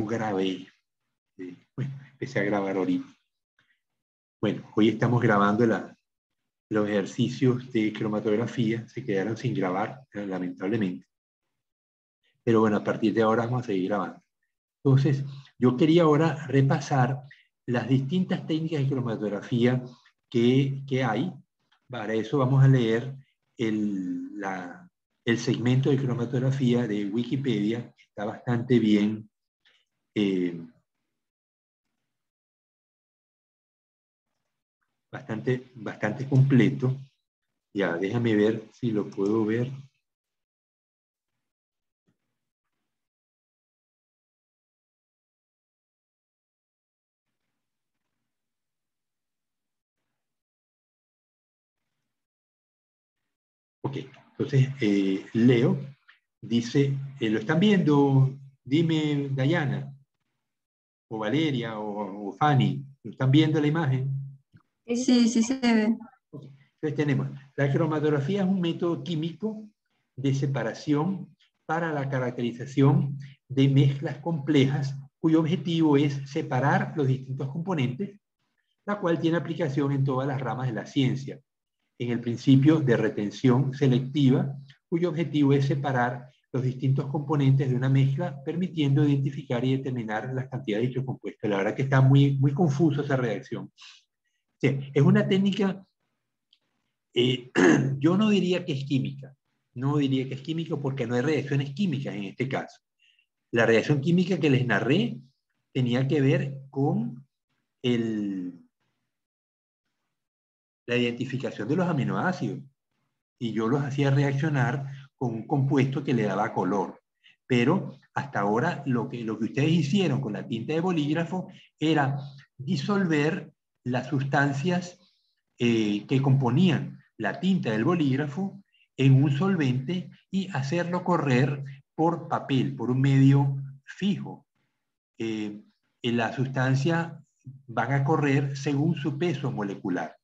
grabé. Bueno, empecé a grabar ahorita. Bueno, hoy estamos grabando los ejercicios de cromatografía. Se quedaron sin grabar, lamentablemente. Pero bueno, a partir de ahora vamos a seguir grabando. Entonces, yo quería ahora repasar las distintas técnicas de cromatografía que hay. Para eso vamos a leer el segmento de cromatografía de Wikipedia, que está bastante bien, bastante completo. Ya, déjame ver si lo puedo ver. Ok, entonces leo, dice, ¿lo están viendo? Dime, Dayana, o Valeria, o Fanny, ¿lo están viendo la imagen? Sí, sí se ve. Okay. Entonces tenemos, la cromatografía es un método químico de separación para la caracterización de mezclas complejas, cuyo objetivo es separar los distintos componentes, la cual tiene aplicación en todas las ramas de la ciencia. En el principio de retención selectiva, cuyo objetivo es separar los distintos componentes de una mezcla, permitiendo identificar y determinar las cantidades de dichos compuestos. La verdad que está muy confuso esa redacción. Sí, es una técnica, yo no diría que es química, no diría que es química porque no hay reacciones químicas en este caso. La reacción química que les narré tenía que ver con la identificación de los aminoácidos, y yo los hacía reaccionar con un compuesto que le daba color. Pero hasta ahora lo que ustedes hicieron con la tinta de bolígrafo era disolver las sustancias que componían la tinta del bolígrafo en un solvente y hacerlo correr por papel, por un medio fijo. En la sustancia van a correr según su peso molecular.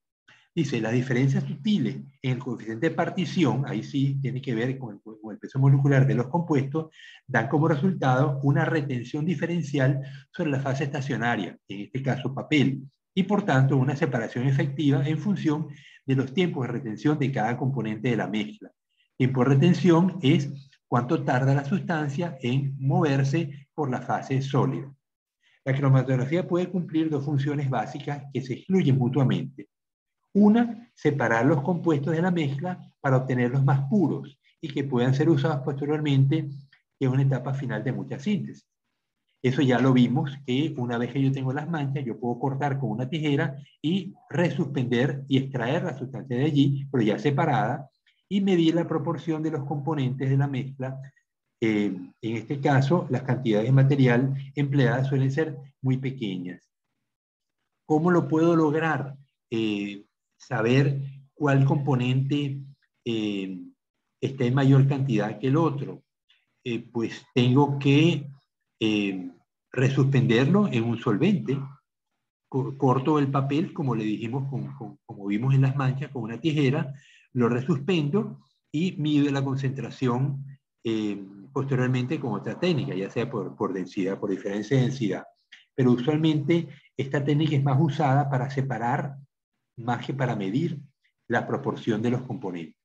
Dice, las diferencias sutiles en el coeficiente de partición, ahí sí tiene que ver con el peso molecular de los compuestos, dan como resultado una retención diferencial sobre la fase estacionaria, en este caso papel, y por tanto una separación efectiva en función de los tiempos de retención de cada componente de la mezcla. Tiempo de retención es cuánto tarda la sustancia en moverse por la fase sólida. La cromatografía puede cumplir dos funciones básicas que se excluyen mutuamente. Una, separar los compuestos de la mezcla para obtenerlos más puros y que puedan ser usados posteriormente, que es una etapa final de mucha síntesis. Eso ya lo vimos, que una vez que yo tengo las manchas, yo puedo cortar con una tijera y resuspender y extraer la sustancia de allí, pero ya separada, y medir la proporción de los componentes de la mezcla. En este caso, las cantidades de material empleadas suelen ser muy pequeñas. ¿Cómo lo puedo lograr? Saber cuál componente está en mayor cantidad que el otro. Pues tengo que resuspenderlo en un solvente. Corto el papel, como le dijimos, como vimos en las manchas, con una tijera, lo resuspendo y mido la concentración posteriormente con otra técnica, ya sea por densidad, por diferencia de densidad. Pero usualmente esta técnica es más usada para separar más que para medir la proporción de los componentes.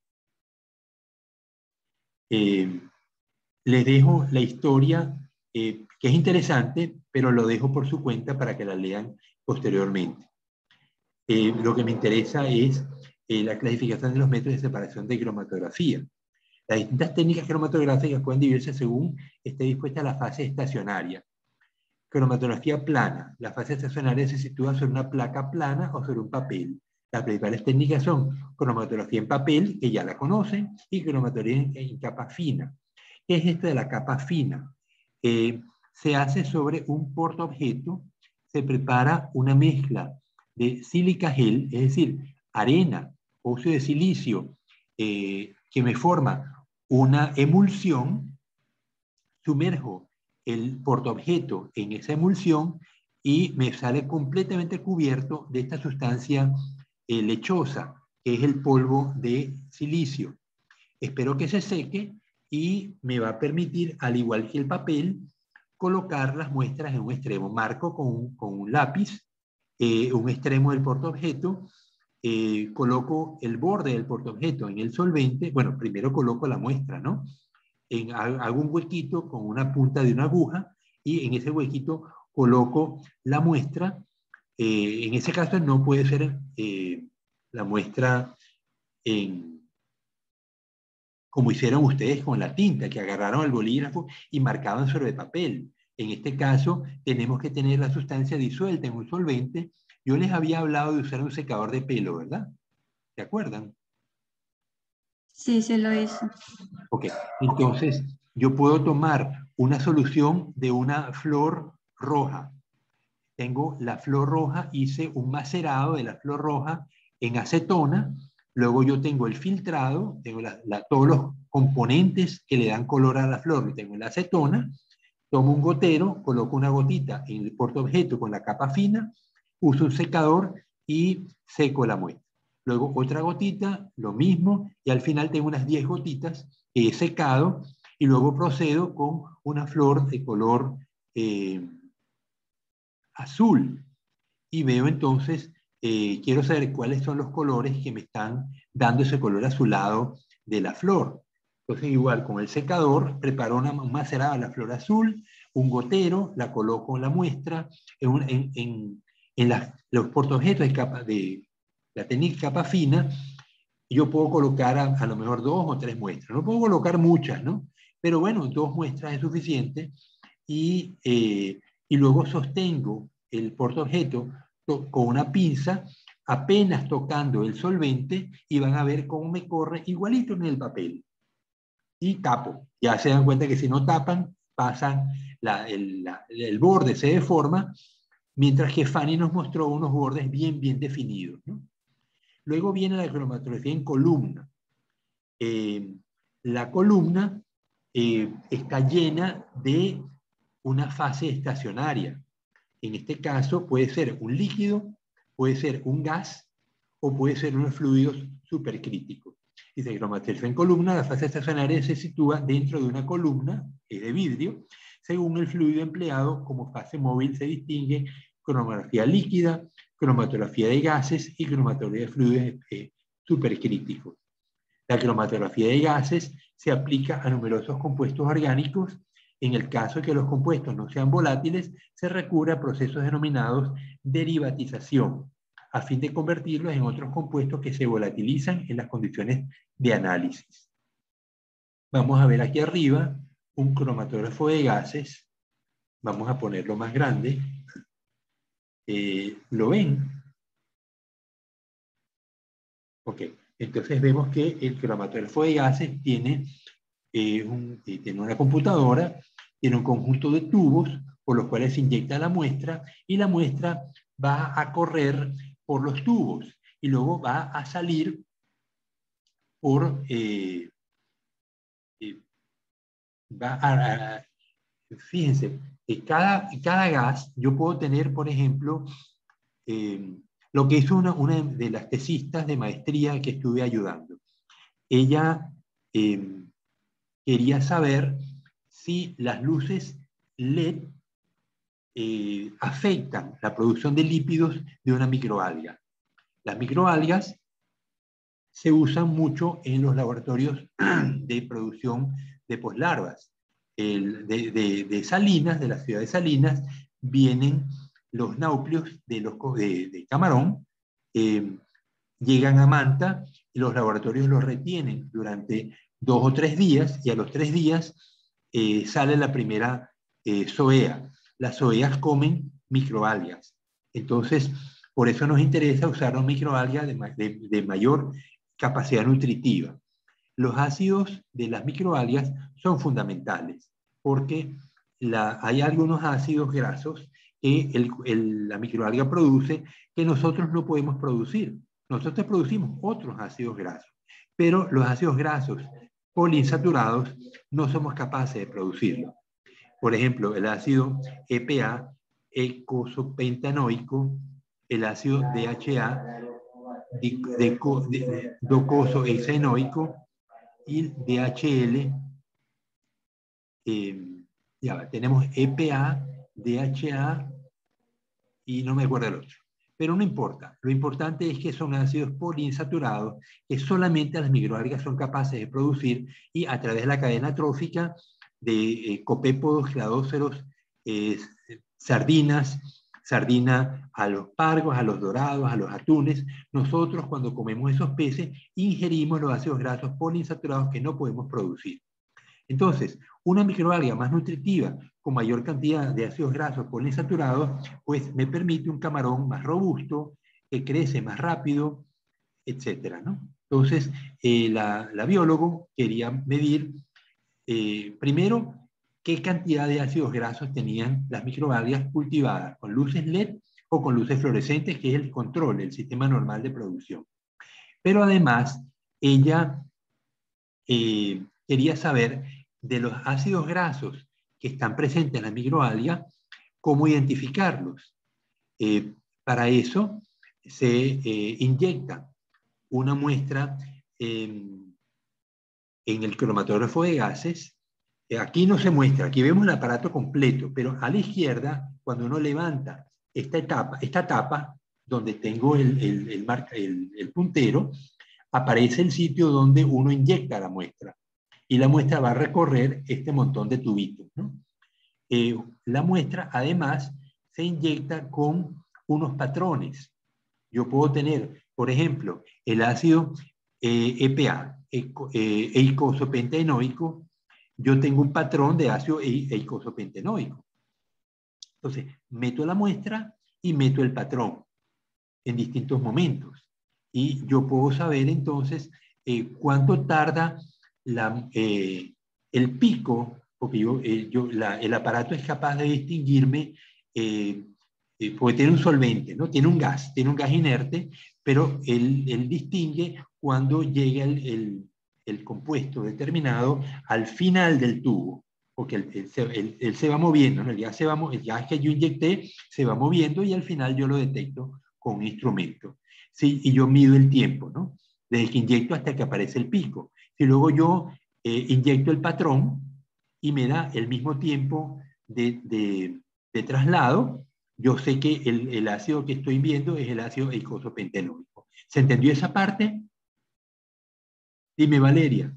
Les dejo la historia, que es interesante, pero lo dejo por su cuenta para que la lean posteriormente. Lo que me interesa es la clasificación de los métodos de separación de cromatografía. Las distintas técnicas cromatográficas pueden dividirse según esté dispuesta la fase estacionaria. Cromatografía plana. La fase estacionaria se sitúa sobre una placa plana o sobre un papel. Las principales técnicas son cromatografía en papel, que ya la conocen, y cromatografía en capa fina. ¿Qué es esto de la capa fina? Se hace sobre un portaobjeto, se prepara una mezcla de sílica gel, es decir, arena, óxido de silicio, que me forma una emulsión, sumerjo el portaobjeto en esa emulsión y me sale completamente cubierto de esta sustancia lechosa, que es el polvo de silicio. Espero que se seque y me va a permitir, al igual que el papel, colocar las muestras en un extremo. Marco con un lápiz un extremo del portaobjeto, coloco el borde del portaobjeto en el solvente. Bueno, primero coloco la muestra, ¿no? Hago un huequito con una punta de una aguja y en ese huequito coloco la muestra. En ese caso no puede ser la muestra como hicieron ustedes con la tinta, que agarraron el bolígrafo y marcaban sobre papel. En este caso, tenemos que tener la sustancia disuelta en un solvente. Yo les había hablado de usar un secador de pelo, ¿verdad? ¿Se acuerdan? Sí, se lo hizo. Ok, entonces yo puedo tomar una solución de una flor roja. Tengo la flor roja, hice un macerado de la flor roja en acetona. Luego yo tengo el filtrado, tengo todos los componentes que le dan color a la flor. Tengo la acetona, tomo un gotero, coloco una gotita en el portaobjeto con la capa fina, uso un secador y seco la muestra. Luego otra gotita, lo mismo, y al final tengo unas 10 gotitas que he secado y luego procedo con una flor de color azul. Y veo entonces, quiero saber cuáles son los colores que me están dando ese color azulado de la flor. Entonces igual con el secador preparo un macerado de la flor azul, un gotero, la coloco en la muestra, los portaobjetos de la técnica capa fina. Yo puedo colocar a lo mejor 2 o 3 muestras. No puedo colocar muchas, ¿no? Pero bueno, 2 muestras es suficiente y luego sostengo el portaobjeto con una pinza, apenas tocando el solvente y van a ver cómo me corre igualito en el papel. Y tapo. Ya se dan cuenta que si no tapan, pasan el borde se deforma, mientras que Fanny nos mostró unos bordes bien definidos, ¿no? Luego viene la cromatografía en columna. La columna está llena de una fase estacionaria. En este caso puede ser un líquido, puede ser un gas o puede ser unos fluidos supercríticos. Dice cromatografía en columna, la fase estacionaria se sitúa dentro de una columna de vidrio. Según el fluido empleado como fase móvil se distingue cromatografía líquida, cromatografía de gases y cromatografía de fluidos supercríticos. La cromatografía de gases se aplica a numerosos compuestos orgánicos. En el caso de que los compuestos no sean volátiles, se recurre a procesos denominados derivatización, a fin de convertirlos en otros compuestos que se volatilizan en las condiciones de análisis. Vamos a ver aquí arriba un cromatógrafo de gases. Vamos a ponerlo más grande. ¿Lo ven? Ok. Entonces vemos que el cromatógrafo de gases tiene una computadora, tiene un conjunto de tubos por los cuales se inyecta la muestra y la muestra va a correr por los tubos y luego va a salir por... fíjense, cada gas, yo puedo tener, por ejemplo, lo que hizo una de las tesistas de maestría que estuve ayudando. Ella quería saber si las luces LED afectan la producción de lípidos de una microalga. Las microalgas se usan mucho en los laboratorios de producción de poslarvas. De Salinas, de la ciudad de Salinas, vienen los náuplios de camarón, llegan a Manta y los laboratorios los retienen durante 2 o 3 días y a los 3 días sale la primera zoea. Las zoeas comen microalgas. Entonces, por eso nos interesa usar una microalga de mayor capacidad nutritiva. Los ácidos de las microalgas son fundamentales porque hay algunos ácidos grasos que la microalga produce que nosotros no podemos producir. Nosotros producimos otros ácidos grasos, pero los ácidos grasos poliinsaturados no somos capaces de producirlos. Por ejemplo, el ácido EPA, eicosapentaenoico, el ácido DHA, docoso hexaenoico, y DHL, Ya va, tenemos EPA, DHA y no me acuerdo el otro. Pero no importa. Lo importante es que son ácidos poliinsaturados que solamente las microalgas son capaces de producir y a través de la cadena trófica de copépodos, cladóceros, sardina a los pargos, a los dorados, a los atunes. Nosotros cuando comemos esos peces ingerimos los ácidos grasos poliinsaturados que no podemos producir. Entonces, una microalga más nutritiva, con mayor cantidad de ácidos grasos poliinsaturados, pues me permite un camarón más robusto, que crece más rápido, etcétera, ¿no? Entonces, la biólogo quería medir, primero, qué cantidad de ácidos grasos tenían las microalgas cultivadas, con luces LED o con luces fluorescentes, que es el control, el sistema normal de producción. Pero además, ella quería saber de los ácidos grasos que están presentes en la microalga, cómo identificarlos. Para eso se inyecta una muestra en el cromatógrafo de gases. Aquí no se muestra, aquí vemos el aparato completo, pero a la izquierda, cuando uno levanta esta tapa donde tengo el puntero, aparece el sitio donde uno inyecta la muestra. Y la muestra va a recorrer este montón de tubitos, ¿no? La muestra, además, se inyecta con unos patrones. Yo puedo tener, por ejemplo, el ácido EPA, eicosapentaenoico. Yo tengo un patrón de ácido eicosapentaenoico. Entonces, meto la muestra y meto el patrón en distintos momentos. Y yo puedo saber entonces cuánto tarda el pico, porque el aparato es capaz de distinguirme, porque tiene un solvente, ¿no? Tiene un gas inerte, pero él distingue cuando llega el compuesto determinado al final del tubo, porque él se va moviendo, ¿no? El gas que yo inyecté se va moviendo y al final yo lo detecto con un instrumento. ¿Sí? Y yo mido el tiempo, ¿no? Desde que inyecto hasta que aparece el pico. Si luego yo inyecto el patrón y me da el mismo tiempo de traslado, yo sé que el ácido que estoy viendo es el ácido eicosapentaenoico. ¿Se entendió esa parte? Dime, Valeria.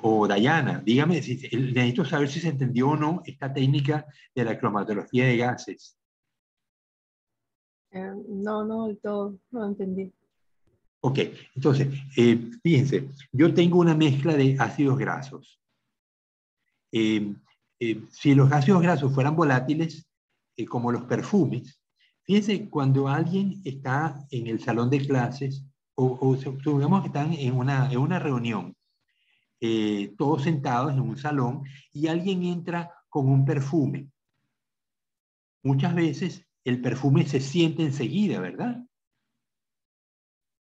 O Dayana, dígame, necesito saber si se entendió o no esta técnica de la cromatografía de gases. No, no del todo, no entendí. Ok, entonces, fíjense, yo tengo una mezcla de ácidos grasos. Si los ácidos grasos fueran volátiles, como los perfumes, fíjense, cuando alguien está en el salón de clases, o supongamos que están en una reunión, todos sentados en un salón, y alguien entra con un perfume. Muchas veces el perfume se siente enseguida, ¿verdad?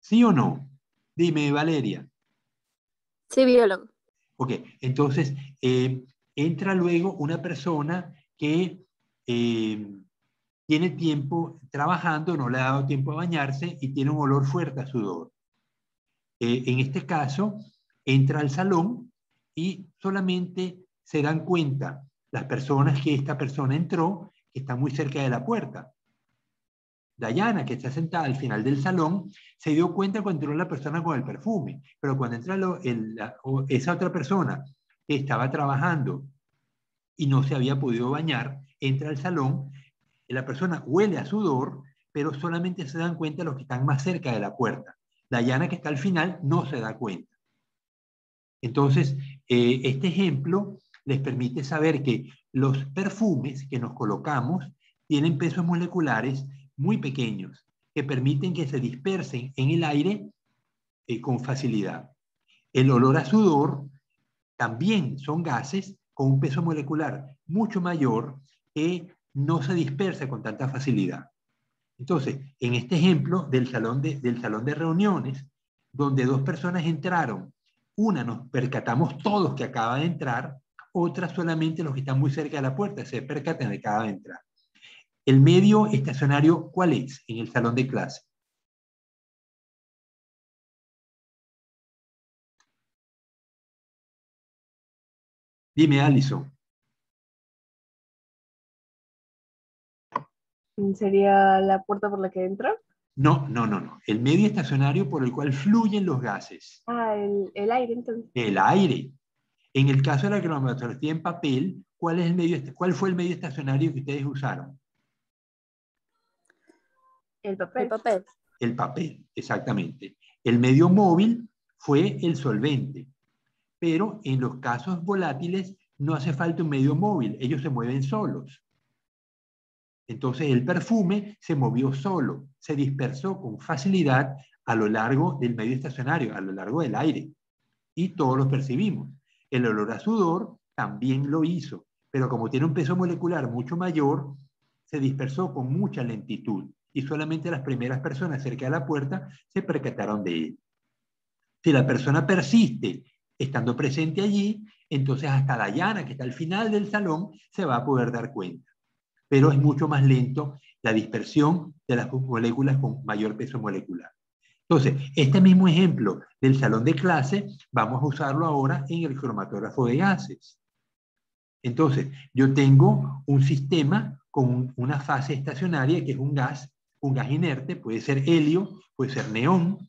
¿Sí o no? Dime, Valeria. Sí, biólogo. Ok, entonces entra luego una persona que tiene tiempo trabajando, no le ha dado tiempo a bañarse y tiene un olor fuerte a sudor. En este caso, entra al salón y solamente se dan cuenta las personas que esta persona entró, que está muy cerca de la puerta. Dayana, que está sentada al final del salón, se dio cuenta cuando entró la persona con el perfume, pero cuando entra esa otra persona que estaba trabajando y no se había podido bañar, entra al salón, la persona huele a sudor, pero solamente se dan cuenta los que están más cerca de la puerta. Dayana, que está al final, no se da cuenta. Entonces, este ejemplo les permite saber que los perfumes que nos colocamos tienen pesos moleculares muy pequeños que permiten que se dispersen en el aire con facilidad. El olor a sudor también son gases con un peso molecular mucho mayor que no se dispersa con tanta facilidad. Entonces, en este ejemplo del salón de reuniones, donde dos personas entraron, una nos percatamos todos que acaba de entrar, otra solamente los que están muy cerca de la puerta se percatan de que acaba de entrar. ¿El medio estacionario cuál es en el salón de clase? Dime, Alison. ¿Sería la puerta por la que entra? No, no, no, no. El medio estacionario por el cual fluyen los gases. Ah, el aire entonces. El aire. En el caso de la cromatografía en papel, ¿cuál fue el medio estacionario que ustedes usaron? El papel. El papel. El papel, exactamente. El medio móvil fue el solvente. Pero en los casos volátiles no hace falta un medio móvil, ellos se mueven solos. Entonces el perfume se movió solo, se dispersó con facilidad a lo largo del medio estacionario, a lo largo del aire. Y todos lo percibimos. El olor a sudor también lo hizo, pero como tiene un peso molecular mucho mayor, se dispersó con mucha lentitud y solamente las primeras personas cerca de la puerta se percataron de él. Si la persona persiste estando presente allí, entonces hasta Dayana, que está al final del salón, se va a poder dar cuenta. Pero es mucho más lento la dispersión de las moléculas con mayor peso molecular. Entonces, este mismo ejemplo del salón de clase, vamos a usarlo ahora en el cromatógrafo de gases. Entonces, yo tengo un sistema con una fase estacionaria que es un gas inerte, puede ser helio, puede ser neón,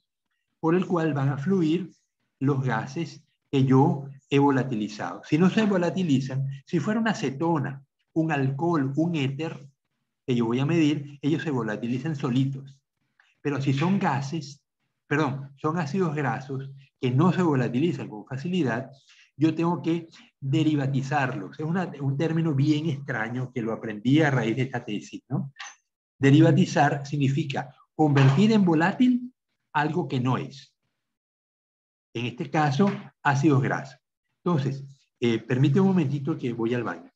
por el cual van a fluir los gases que yo he volatilizado. Si no se volatilizan, si fuera una acetona, un alcohol, un éter, que yo voy a medir, ellos se volatilizan solitos. Pero si son gases, perdón, son ácidos grasos que no se volatilizan con facilidad, yo tengo que derivatizarlos. Es un término bien extraño que lo aprendí a raíz de esta tesis, ¿no? Derivatizar significa convertir en volátil algo que no es. En este caso, ácidos grasos. Entonces, permíteme un momentito que voy al baño.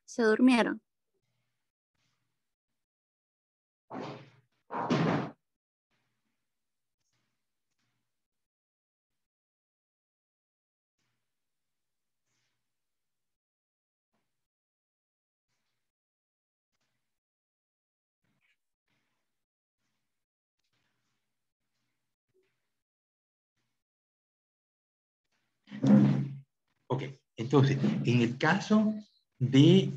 Se durmieron. Ok, entonces, en el caso de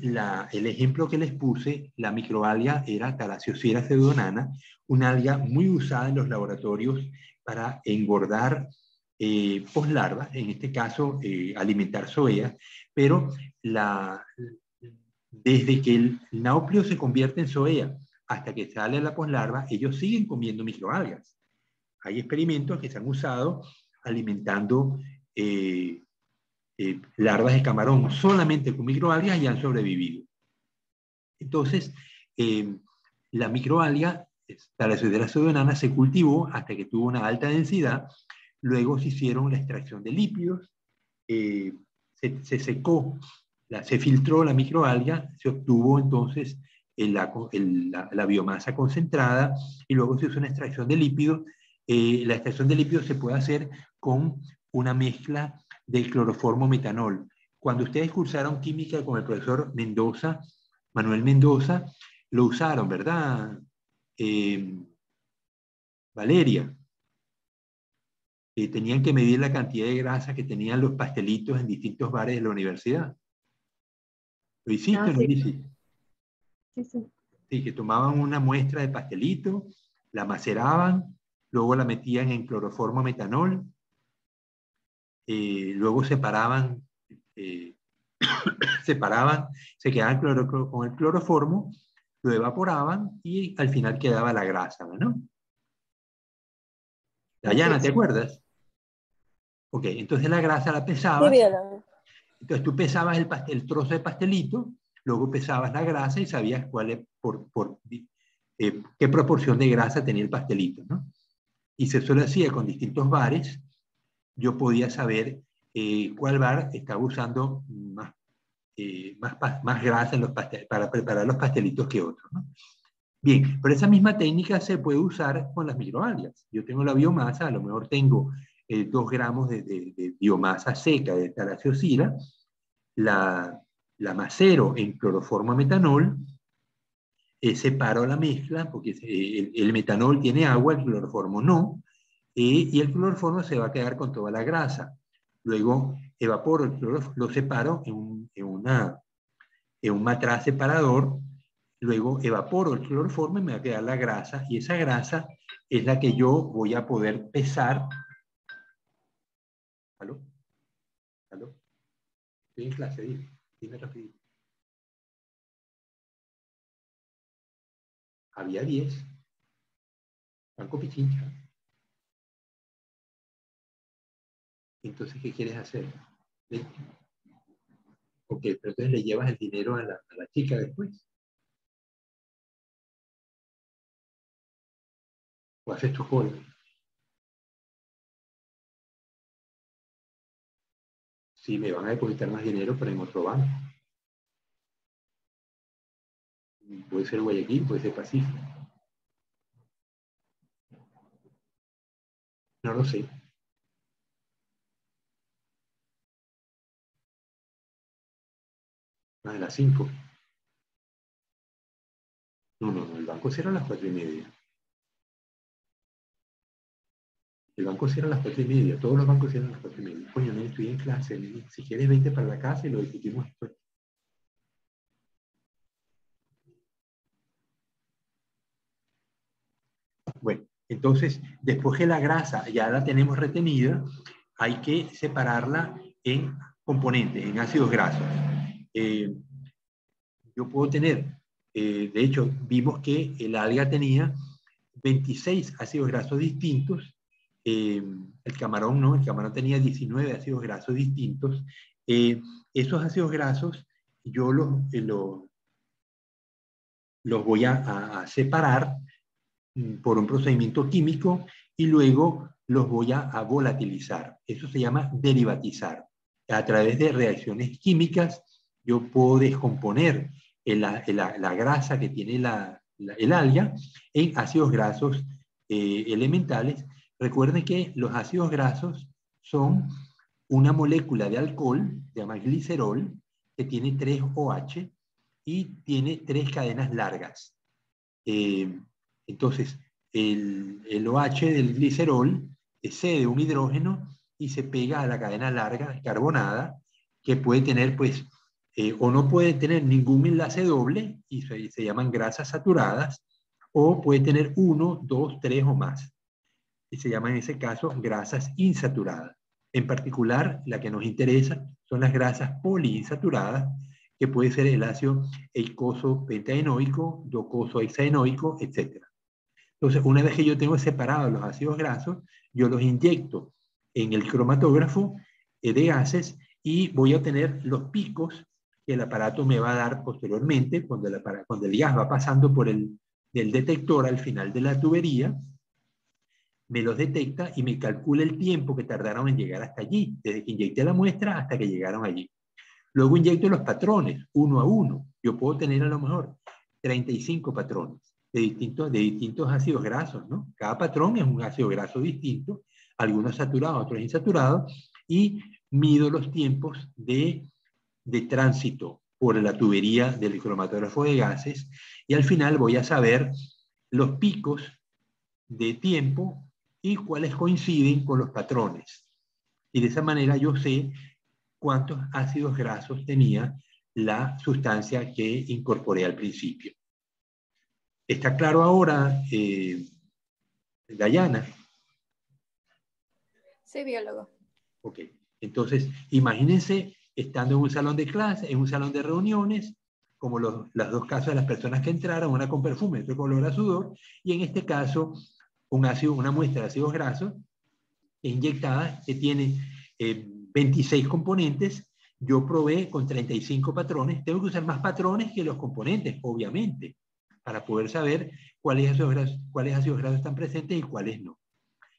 el ejemplo que les puse, la microalga era Thalassiosera pseudonana, una alga muy usada en los laboratorios para engordar poslarvas, en este caso alimentar zoeas, pero desde que el nauplio se convierte en zoea hasta que sale la poslarva, ellos siguen comiendo microalgas. Hay experimentos que se han usado alimentando larvas de camarón solamente con microalgas y han sobrevivido. Entonces, la microalga, Thalassiosera pseudonana, se cultivó hasta que tuvo una alta densidad. Luego se hicieron la extracción de lípidos, se secó, se filtró la microalga, se obtuvo entonces la biomasa concentrada y luego se hizo una extracción de lípidos. La extracción de lípidos se puede hacer con una mezcla del cloroformo metanol. Cuando ustedes cursaron química con el profesor Mendoza, Manuel Mendoza, lo usaron, ¿verdad? Valeria. Tenían que medir la cantidad de grasa que tenían los pastelitos en distintos bares de la universidad. ¿Lo hiciste o no lo hiciste? Sí, sí. Sí, que tomaban una muestra de pastelito, la maceraban, luego la metían en cloroformo metanol, luego separaban, se quedaban con el cloroformo, lo evaporaban y al final quedaba la grasa, ¿no? Dayana, ¿te acuerdas? Ok, entonces la grasa la Sí, pesabas. biólogo. Entonces tú pesabas el trozo de pastelito, luego pesabas la grasa y sabías qué proporción de grasa tenía el pastelito, ¿no? Y se lo hacía con distintos bares. Yo podía saber cuál bar estaba usando más más grasa en los para preparar los pastelitos que otros, ¿no? Bien, pero esa misma técnica se puede usar con las microalgas. Yo tengo la biomasa, a lo mejor tengo 2 gramos de biomasa seca de Thalassiosira, la macero en cloroformo metanol, separo la mezcla, porque el metanol tiene agua, el cloroformo no, y el cloroformo se va a quedar con toda la grasa. Luego evaporo el cloroformo, lo separo en un matraz separador, luego evaporo el cloroformo y me va a quedar la grasa, y esa grasa es la que yo voy a poder pesar. ¿Aló? ¿Aló? Estoy en clase, dime rapidito. Había 10. Banco Pichincha. Entonces, ¿qué quieres hacer? Ok, pero entonces le llevas el dinero a la chica después. O haces tu cola. Sí, me van a depositar más dinero, pero en otro banco. Puede ser Guayaquil, puede ser Pacífico. No lo sé. Más de las 5. No, el banco cierra a las 4:30. El banco cierra a las 4:30. Todos los bancos cierran a las 4:30. Coño, nene, estoy en clase. Nene. Si quieres, vente para la casa y lo discutimos después. Bueno, entonces, después que la grasa ya la tenemos retenida, hay que separarla en componentes, en ácidos grasos. Yo puedo tener, de hecho, vimos que el alga tenía 26 ácidos grasos distintos, el camarón no, el camarón tenía 19 ácidos grasos distintos. Esos ácidos grasos yo los voy a separar por un procedimiento químico y luego los voy a volatilizar. Eso se llama derivatizar. A través de reacciones químicas yo puedo descomponer la grasa que tiene el alga en ácidos grasos elementales. Recuerden que los ácidos grasos son una molécula de alcohol, se llama glicerol, que tiene 3 OH y tiene 3 cadenas largas. Entonces, el OH del glicerol cede un hidrógeno y se pega a la cadena larga carbonada, que puede tener, pues, o no puede tener ningún enlace doble, y se llaman grasas saturadas, o puede tener 1, 2, 3 o más. Y se llaman en ese caso grasas insaturadas. En particular, la que nos interesa son las grasas poliinsaturadas, que puede ser el ácido eicoso pentaenoico, docoso hexaenoico, etc. Entonces, una vez que yo tengo separados los ácidos grasos, yo los inyecto en el cromatógrafo de gases y voy a obtener los picos que el aparato me va a dar posteriormente cuando el gas va pasando por el detector al final de la tubería, me los detecta y me calcula el tiempo que tardaron en llegar hasta allí, desde que inyecté la muestra hasta que llegaron allí. Luego inyecto los patrones, uno a uno. Yo puedo tener a lo mejor 35 patrones de distintos ácidos grasos, ¿no? Cada patrón es un ácido graso distinto, algunos saturados, otros insaturados, y mido los tiempos de tránsito por la tubería del cromatógrafo de gases, y al final voy a saber los picos de tiempo y cuáles coinciden con los patrones. Y de esa manera yo sé cuántos ácidos grasos tenía la sustancia que incorporé al principio. ¿Está claro ahora, Dayana? Sí, biólogo. Ok. Entonces, imagínense estando en un salón de clase, en un salón de reuniones, como las dos casos de las personas que entraron, una con perfume, otra con olor a sudor, y en este caso, una muestra de ácidos grasos inyectada que tiene 26 componentes. Yo probé con 35 patrones. Tengo que usar más patrones que los componentes, obviamente, para poder saber cuáles ácidos grasos están presentes y cuáles no.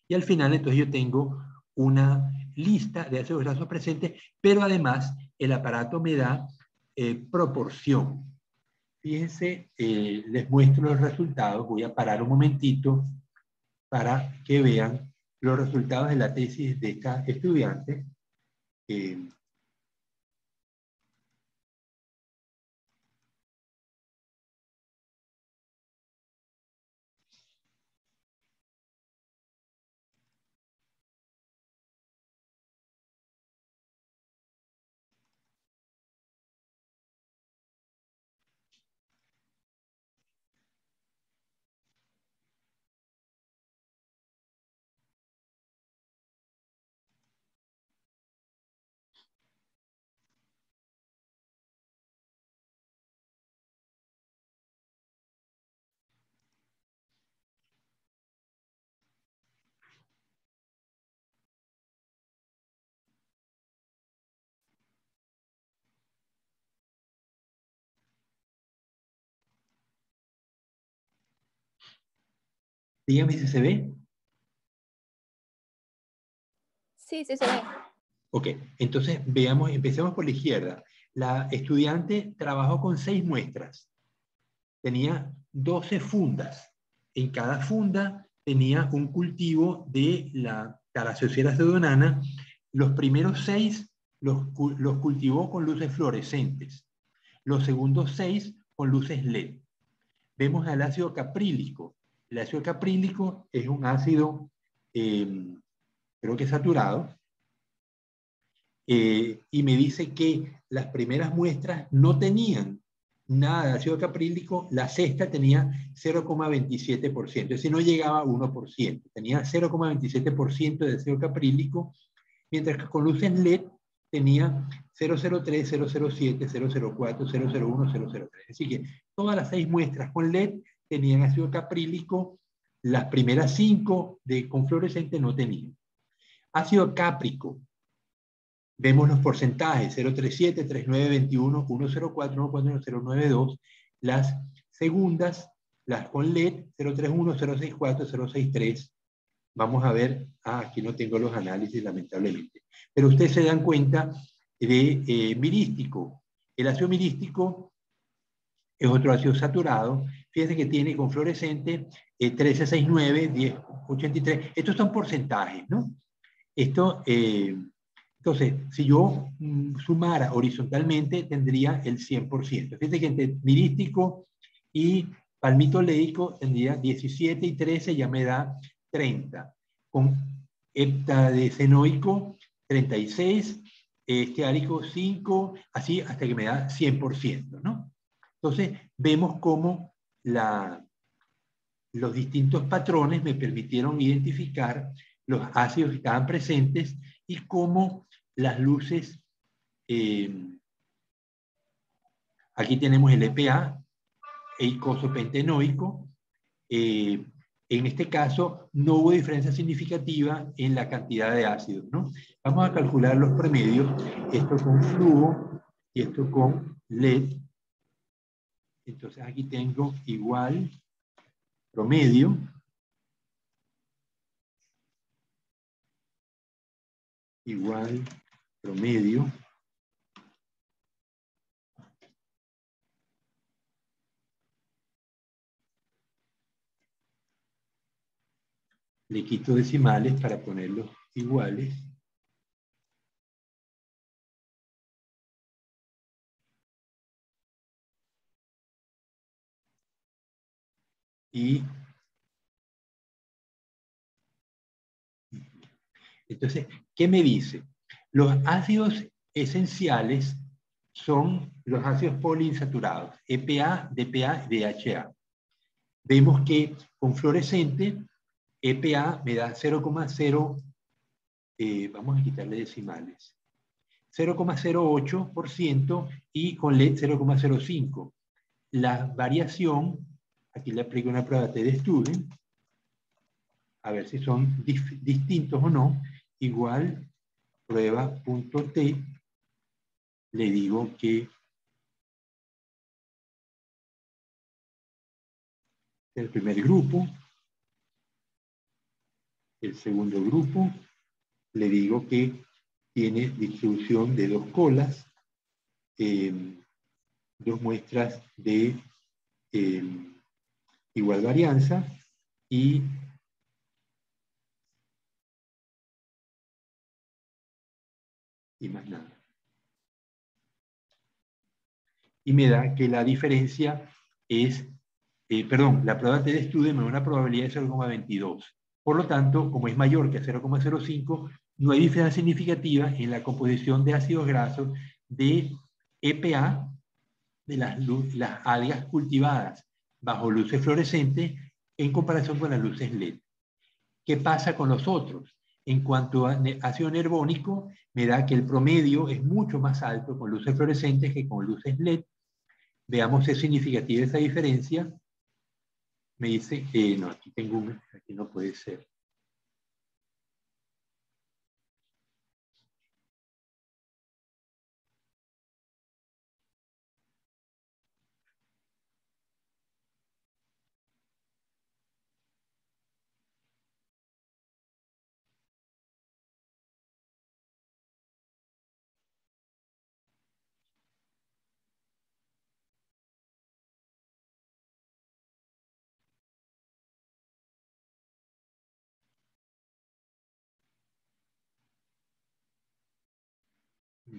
Y al final, entonces, yo tengo una lista de ácidos grasos presentes, pero además el aparato me da proporción. Fíjense, les muestro los resultados. Voy a parar un momentito para que vean los resultados de la tesis de esta estudiante. Dígame si se ve. Sí, sí se ve. Ok, entonces veamos, empecemos por la izquierda. La estudiante trabajó con 6 muestras. Tenía 12 fundas. En cada funda tenía un cultivo de la Thalassiosera pseudonana. Los primeros 6 los cultivó con luces fluorescentes. Los segundos 6 con luces LED. Vemos al ácido caprílico. El ácido caprílico es un ácido, creo que saturado, y me dice que las primeras muestras no tenían nada de ácido caprílico, la sexta tenía 0,27%, es decir, no llegaba a 1%, tenía 0,27% de ácido caprílico, mientras que con luces LED tenía 003, 007, 004, 001, 003. Así que todas las 6 muestras con LED tenían ácido caprílico, las primeras 5 con fluorescente no tenían. Ácido cáprico. Vemos los porcentajes, 037, 39, 21, 104, 140, 092. Las segundas, las con LED, 031, 064, 063. Vamos a ver, aquí no tengo los análisis lamentablemente. Pero ustedes se dan cuenta de mirístico. El ácido mirístico es otro ácido saturado. Fíjense que tiene con fluorescente 1369, 1083. Estos son porcentajes, ¿no? Esto... entonces, si yo sumara horizontalmente, tendría el 100%. Fíjense que entre mirístico y palmito leico tendría 17 y 13, ya me da 30. Con heptadecenoico, 36, esteárico 5, así hasta que me da 100%, ¿no? Entonces, vemos cómo los distintos patrones me permitieron identificar los ácidos que estaban presentes y cómo las luces, aquí tenemos el EPA, eicosapentenoico, en este caso no hubo diferencia significativa en la cantidad de ácidos, ¿no? Vamos a calcular los promedios, esto con flujo y esto con LED. Entonces aquí tengo igual promedio igual promedio le quito decimales para ponerlos iguales y entonces, ¿qué me dice? Los ácidos esenciales son los ácidos poliinsaturados, EPA, DPA y DHA. Vemos que con fluorescente, EPA me da 0,0, vamos a quitarle decimales, 0,08% y con LED 0,05. La variación, aquí le aplico una prueba de Student, a ver si son distintos o no, igual prueba.t, le digo que el primer grupo, el segundo grupo, le digo que tiene distribución de 2 colas, dos muestras de igual varianza y más nada. Y me da que la diferencia es, perdón, la prueba de estudio me da una probabilidad de 0,22. Por lo tanto, como es mayor que 0,05, no hay diferencia significativa en la composición de ácidos grasos de EPA de las algas cultivadas bajo luces fluorescentes en comparación con las luces LED. ¿Qué pasa con los otros? En cuanto a ácido nerbónico, me da que el promedio es mucho más alto con luces fluorescentes que con luces LED. Veamos si es significativa esa diferencia. Me dice, no, aquí tengo aquí no puede ser.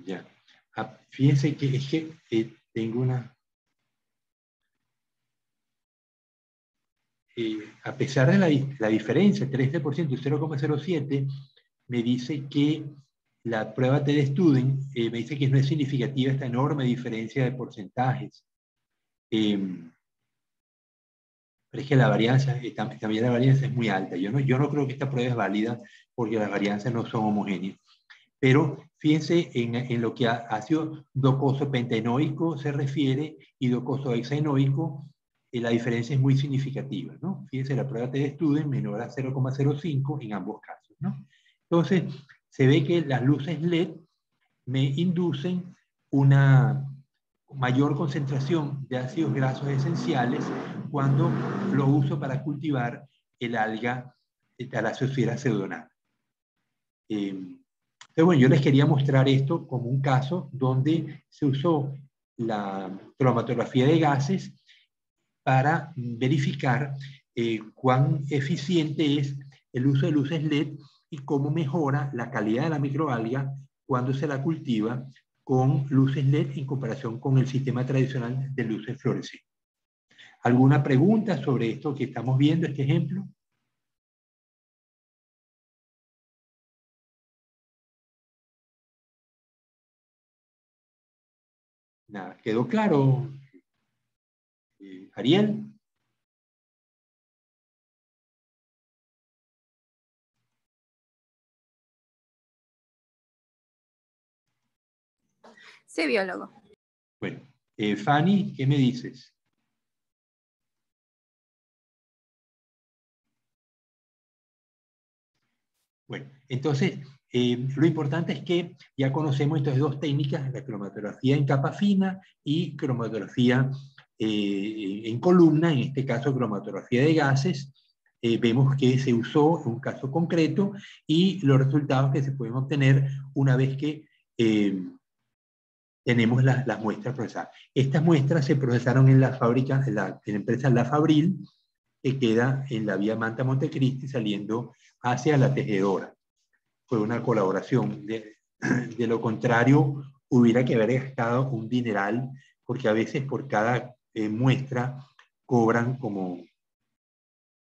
Ya. Fíjense que es que tengo una... a pesar de la diferencia, 13% y 0,07, me dice que la prueba de Student me dice que no es significativa esta enorme diferencia de porcentajes. Pero es que la varianza, también la varianza es muy alta. Yo no creo que esta prueba es válida porque las varianzas no son homogéneas. Pero fíjense en lo que a ácido docoso pentenoico se refiere y docoso hexaenoico, la diferencia es muy significativa, ¿no? Fíjense, la prueba de Student menor a 0,05 en ambos casos, ¿no? Entonces, se ve que las luces LED me inducen una mayor concentración de ácidos grasos esenciales cuando lo uso para cultivar el alga Thalassiosfera pseudonata. Pero bueno, yo les quería mostrar esto como un caso donde se usó la cromatografía de gases para verificar cuán eficiente es el uso de luces LED y cómo mejora la calidad de la microalga cuando se la cultiva con luces LED en comparación con el sistema tradicional de luces fluorescentes. ¿Alguna pregunta sobre esto que estamos viendo, este ejemplo? Nada, ¿quedó claro, Ariel? Sí, biólogo. Bueno, Fanny, ¿qué me dices? Bueno, entonces, lo importante es que ya conocemos estas dos técnicas, la cromatografía en capa fina y cromatografía en columna, en este caso cromatografía de gases. Vemos que se usó en un caso concreto y los resultados que se pueden obtener una vez que tenemos las muestras procesadas. Estas muestras se procesaron en la fábrica, en la empresa La Fabril, que queda en la vía Manta Montecristi saliendo hacia la tejedora. Fue una colaboración. De lo contrario, hubiera que haber gastado un dineral, porque a veces por cada muestra cobran como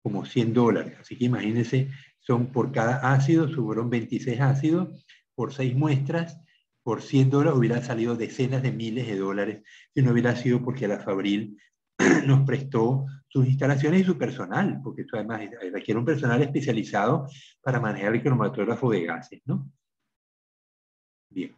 $100. Así que imagínense, son por cada ácido, fueron 26 ácidos, por 6 muestras, por $100 hubiera salido decenas de miles de dólares si no hubiera sido porque la Fabril nos prestó sus instalaciones y su personal, porque esto además requiere un personal especializado para manejar el cromatógrafo de gases, ¿no? Bien.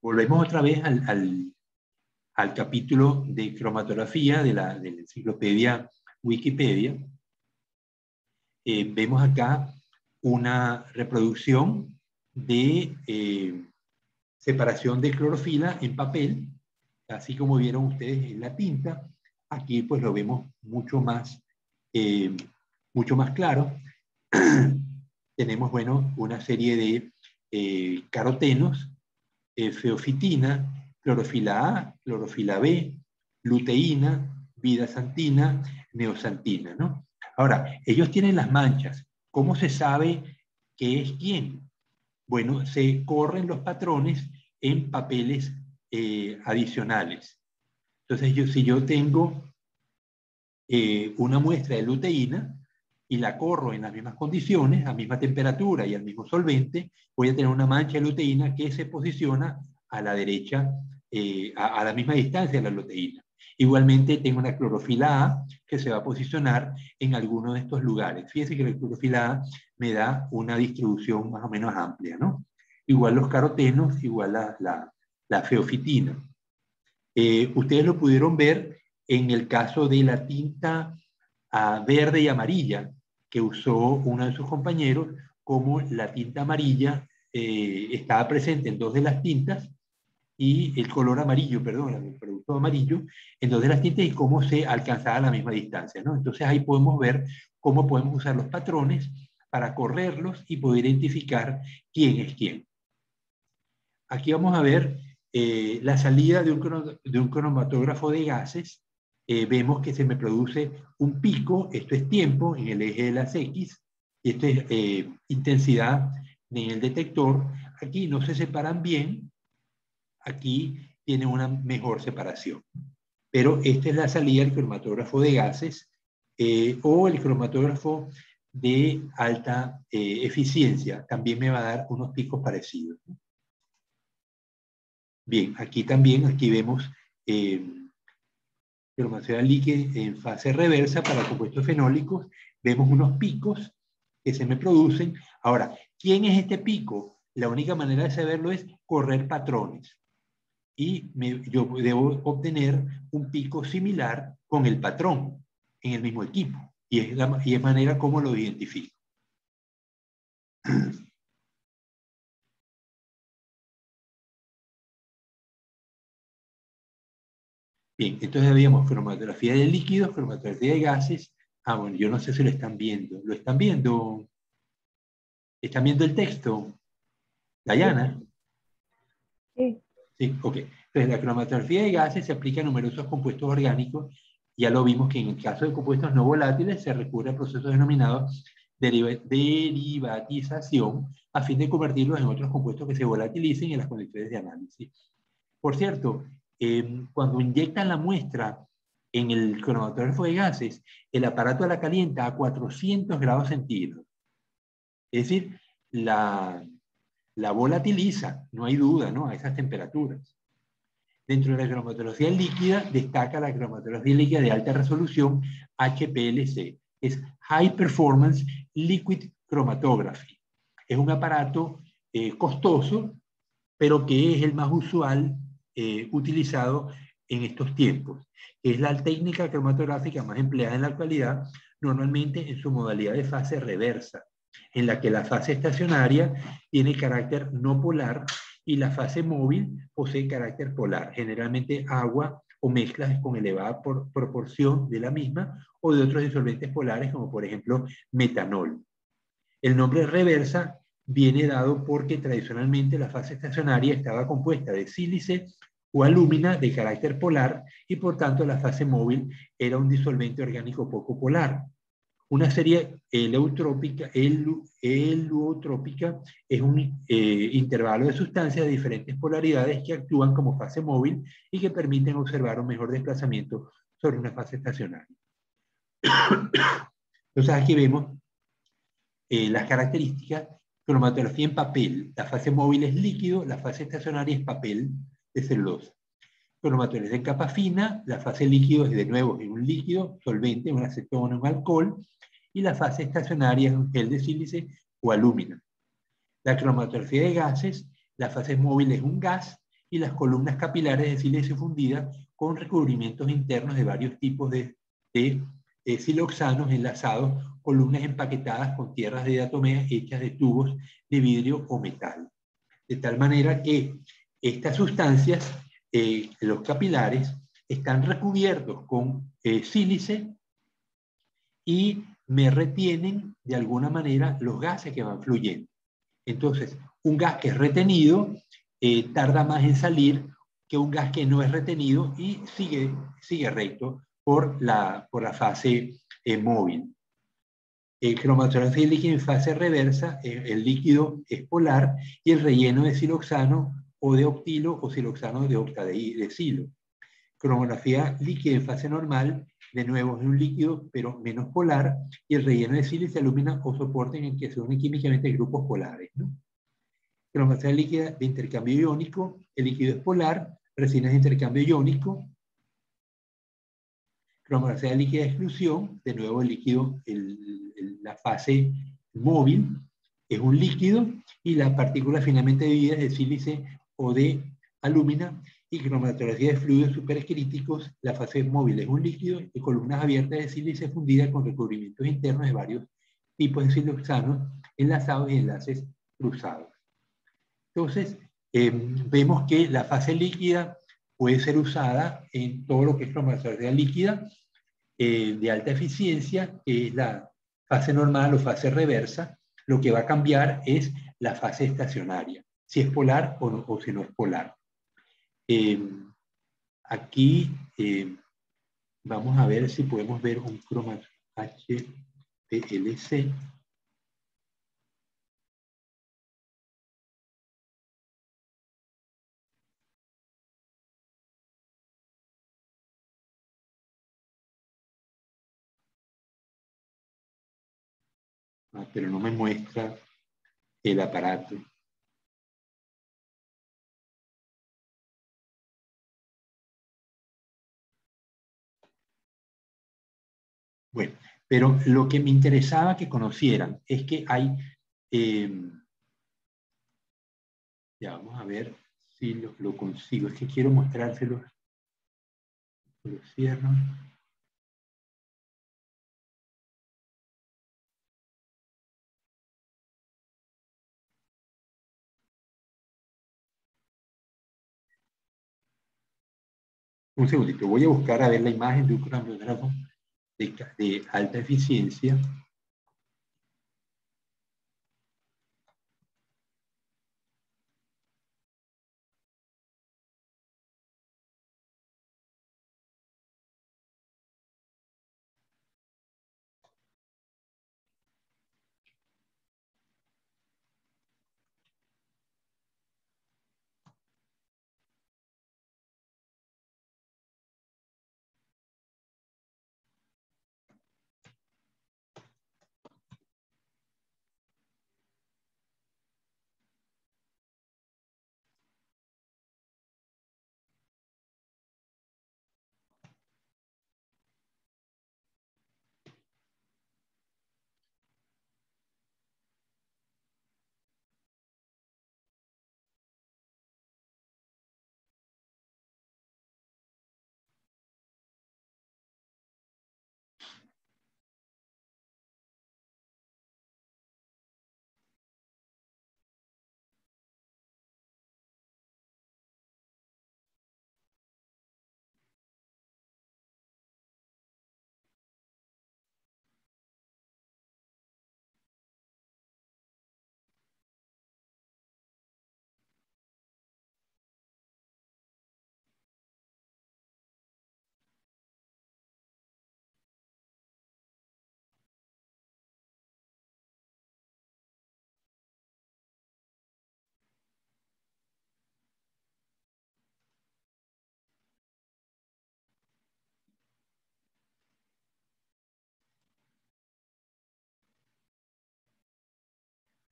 volvemos otra vez al capítulo de cromatografía de la enciclopedia Wikipedia. Vemos acá una reproducción de separación de clorofila en papel, así como vieron ustedes en la tinta. Aquí pues lo vemos mucho más claro. Tenemos, bueno, una serie de carotenos, feofitina, clorofila A, clorofila B, luteína, vidaxantina, neoxantina, ¿no? Ahora, ellos tienen las manchas. ¿Cómo se sabe qué es quién? Bueno, se corren los patrones en papeles adicionales. Entonces, si yo tengo una muestra de luteína y la corro en las mismas condiciones, a misma temperatura y al mismo solvente, voy a tener una mancha de luteína que se posiciona a la derecha, a la misma distancia de la luteína. Igualmente tengo una clorofila A que se va a posicionar en alguno de estos lugares. Fíjense que la clorofila A me da una distribución más o menos amplia, ¿no? Igual los carotenos, igual la feofitina. Ustedes lo pudieron ver en el caso de la tinta verde y amarilla que usó uno de sus compañeros, como la tinta amarilla estaba presente en 2 de las tintas y el color amarillo, perdón, el producto amarillo, en 2 de las tintas y cómo se alcanzaba a la misma distancia, ¿no? Entonces ahí podemos ver cómo podemos usar los patrones para correrlos y poder identificar quién es quién. Aquí vamos a ver la salida de un cromatógrafo de gases. Vemos que se me produce un pico, esto es tiempo en el eje de las X, y esto es intensidad en el detector. Aquí no se separan bien, aquí tiene una mejor separación. Pero esta es la salida del cromatógrafo de gases o el cromatógrafo de alta eficiencia. También me va a dar unos picos parecidos. Bien, aquí vemos cromatografía líquida en fase reversa para compuestos fenólicos. Vemos unos picos que se me producen. Ahora, ¿quién es este pico? La única manera de saberlo es correr patrones. Y yo debo obtener un pico similar con el patrón en el mismo equipo. Y es manera como lo identifico. Bien, entonces habíamos cromatografía de líquidos, cromatografía de gases. Ah, bueno, yo no sé si lo están viendo. ¿Lo están viendo? ¿Están viendo el texto? ¿Dayana? Sí. Sí, ok. Entonces, la cromatografía de gases se aplica a numerosos compuestos orgánicos. Ya lo vimos que en el caso de compuestos no volátiles se recurre a procesos denominados derivatización a fin de convertirlos en otros compuestos que se volatilicen en las condiciones de análisis. Por cierto, cuando inyectan la muestra en el cromatógrafo de gases, el aparato la calienta a 400 grados centígrados. Es decir, la volatiliza, no hay duda, ¿no? A esas temperaturas. Dentro de la cromatografía líquida destaca la cromatografía líquida de alta resolución HPLC. Es High Performance Liquid Chromatography. Es un aparato costoso, pero que es el más usual utilizado en estos tiempos. Es la técnica cromatográfica más empleada en la actualidad, normalmente en su modalidad de fase reversa, en la que la fase estacionaria tiene carácter no polar y la fase móvil posee carácter polar, generalmente agua o mezclas con elevada proporción de la misma o de otros disolventes polares como por ejemplo metanol. El nombre reversa viene dado porque tradicionalmente la fase estacionaria estaba compuesta de sílice o alúmina de carácter polar y por tanto la fase móvil era un disolvente orgánico poco polar. Una serie heliootrópica es un intervalo de sustancias de diferentes polaridades que actúan como fase móvil y que permiten observar un mejor desplazamiento sobre una fase estacionaria. Entonces aquí vemos las características: cromatografía en papel. La fase móvil es líquido, la fase estacionaria es papel de celulosa. Cromatografía en capa fina, la fase líquido es de nuevo en un líquido, solvente, un acetona, un alcohol, y la fase estacionaria es un gel de sílice o alúmina. La cromatografía de gases, la fase móvil es un gas y las columnas capilares de sílice fundida con recubrimientos internos de varios tipos de siloxanos enlazados, columnas empaquetadas con tierras de diatomea hechas de tubos de vidrio o metal. De tal manera que estas sustancias, los capilares, están recubiertos con sílice y me retienen de alguna manera los gases que van fluyendo. Entonces, un gas que es retenido tarda más en salir que un gas que no es retenido y sigue recto por la fase móvil. Cromatografía líquida en fase reversa, el líquido es polar y el relleno de siloxano o de octilo o siloxano de octadecilo. Cromatografía líquida en fase normal, de nuevo es un líquido pero menos polar, y el relleno de sílice, alumina o soporte en el que se unen químicamente grupos polares, ¿no? Cromatografía líquida de intercambio iónico, el líquido es polar, resinas de intercambio iónico. Cromatografía líquida de exclusión, de nuevo el líquido, la fase móvil es un líquido y las partículas finamente divididas de sílice o de alúmina. Y cromatografía de fluidos supercríticos, la fase móvil es un líquido y columnas abiertas de sílice fundida con recubrimientos internos de varios tipos de siloxanos enlazados y enlaces cruzados. Entonces, vemos que la fase líquida puede ser usada en todo lo que es cromatografía líquida de alta eficiencia, que es la fase normal o fase reversa. Lo que va a cambiar es la fase estacionaria, si es polar o, no, o si no es polar. Aquí vamos a ver si podemos ver un cromatograma HPLC. Pero no me muestra el aparato. Bueno, pero lo que me interesaba que conocieran es que hay, ya vamos a ver si lo consigo, es que quiero mostrárselos, lo cierro. Un segundito, voy a buscar a ver la imagen de un cromatógrafo de alta eficiencia.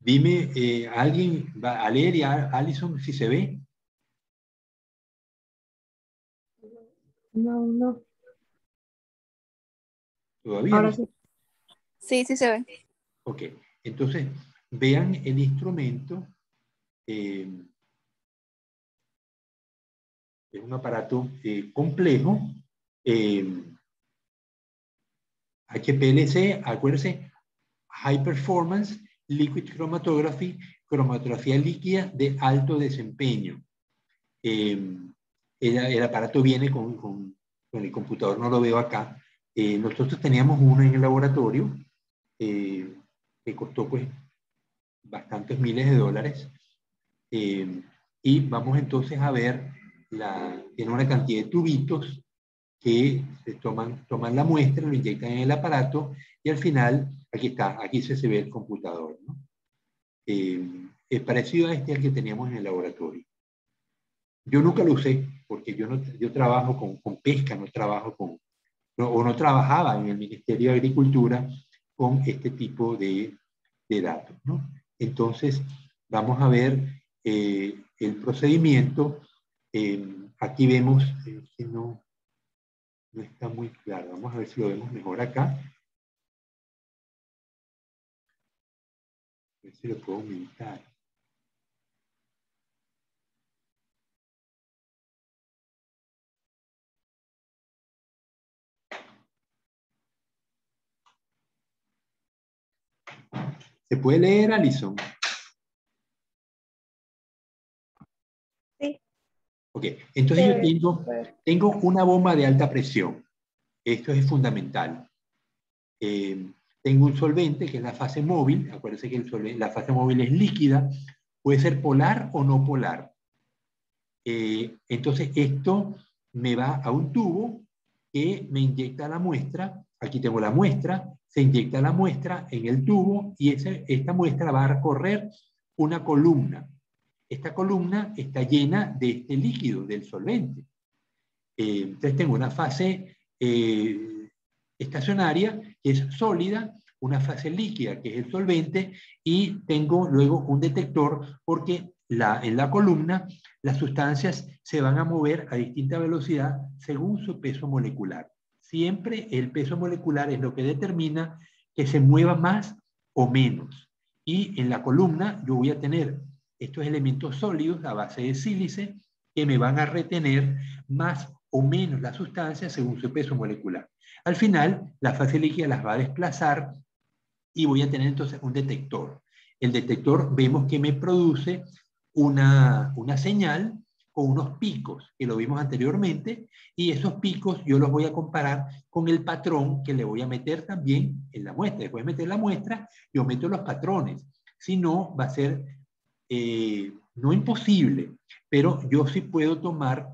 Dime, ¿alguien va a leer y Alison si se ve? No, no. Todavía Ahora no. sí. Sí, sí se ve. Ok, entonces vean el instrumento. Es un aparato complejo. HPLC, acuérdense, High Performance Liquid Chromatography, cromatografía líquida de alto desempeño. El aparato viene con el computador, no lo veo acá. Nosotros teníamos uno en el laboratorio que costó pues bastantes miles de dólares. Y vamos entonces a ver, tiene una cantidad de tubitos que se toman la muestra, lo inyectan en el aparato y al final, aquí está, aquí se ve el computador, ¿no? Es parecido a este al que teníamos en el laboratorio. Yo nunca lo usé porque yo trabajo con pesca, no trabajaba en el Ministerio de Agricultura con este tipo de datos, ¿no? Entonces, vamos a ver el procedimiento. Aquí vemos que no está muy claro. Vamos a ver si lo vemos mejor acá. A ver si lo puedo aumentar. ¿Se puede leer, Alison? Sí. Ok, entonces yo tengo una bomba de alta presión. Esto es fundamental. Tengo un solvente que es la fase móvil. Acuérdense que la fase móvil es líquida. Puede ser polar o no polar. Entonces esto me va a un tubo que me inyecta la muestra. Aquí tengo la muestra. Se inyecta la muestra en el tubo y esta muestra va a recorrer una columna. Esta columna está llena de este líquido, del solvente. Entonces tengo una fase estacionaria, que es sólida, una fase líquida, que es el solvente, y tengo luego un detector porque en la columna las sustancias se van a mover a distinta velocidad según su peso molecular. Siempre el peso molecular es lo que determina que se mueva más o menos. Y en la columna yo voy a tener estos elementos sólidos a base de sílice que me van a retener más o menos la sustancia según su peso molecular. Al final, la fase líquida las va a desplazar y voy a tener entonces un detector. El detector vemos que me produce una señal con unos picos, que lo vimos anteriormente, y esos picos yo los voy a comparar con el patrón que le voy a meter también en la muestra. Después de meter la muestra, yo meto los patrones. Si no, va a ser no imposible, pero yo sí puedo tomar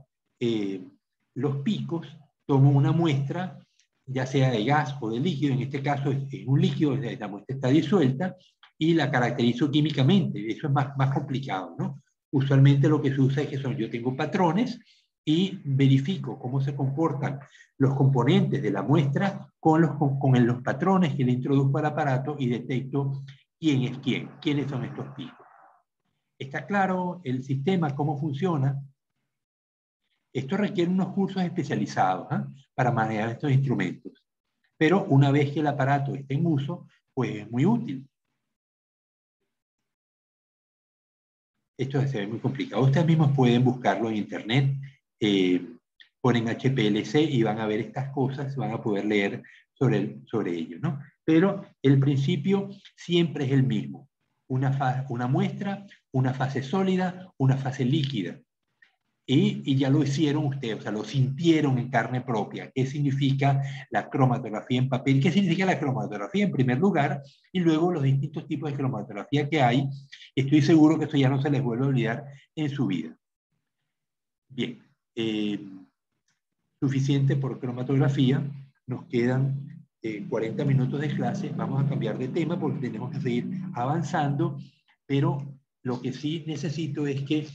los picos, tomo una muestra, ya sea de gas o de líquido, en este caso es un líquido, la muestra está disuelta, y la caracterizo químicamente. Eso es más complicado, ¿no? Usualmente lo que se usa es que yo tengo patrones y verifico cómo se comportan los componentes de la muestra con los patrones que le introduzco al aparato y detecto quién es quién, quiénes son estos picos. ¿Está claro el sistema, cómo funciona? Esto requiere unos cursos especializados para manejar estos instrumentos. Pero una vez que el aparato esté en uso, pues es muy útil. Esto se ve muy complicado. Ustedes mismos pueden buscarlo en internet, ponen HPLC y van a ver estas cosas, van a poder leer sobre ello, ¿no? Pero el principio siempre es el mismo. Una muestra, una fase sólida, una fase líquida. Y ya lo hicieron ustedes, o sea, lo sintieron en carne propia. ¿Qué significa la cromatografía en papel? ¿Qué significa la cromatografía en primer lugar? Y luego los distintos tipos de cromatografía que hay. Estoy seguro que esto ya no se les vuelve a olvidar en su vida. Bien, suficiente por cromatografía. Nos quedan 40 minutos de clase. Vamos a cambiar de tema porque tenemos que seguir avanzando, pero lo que sí necesito es que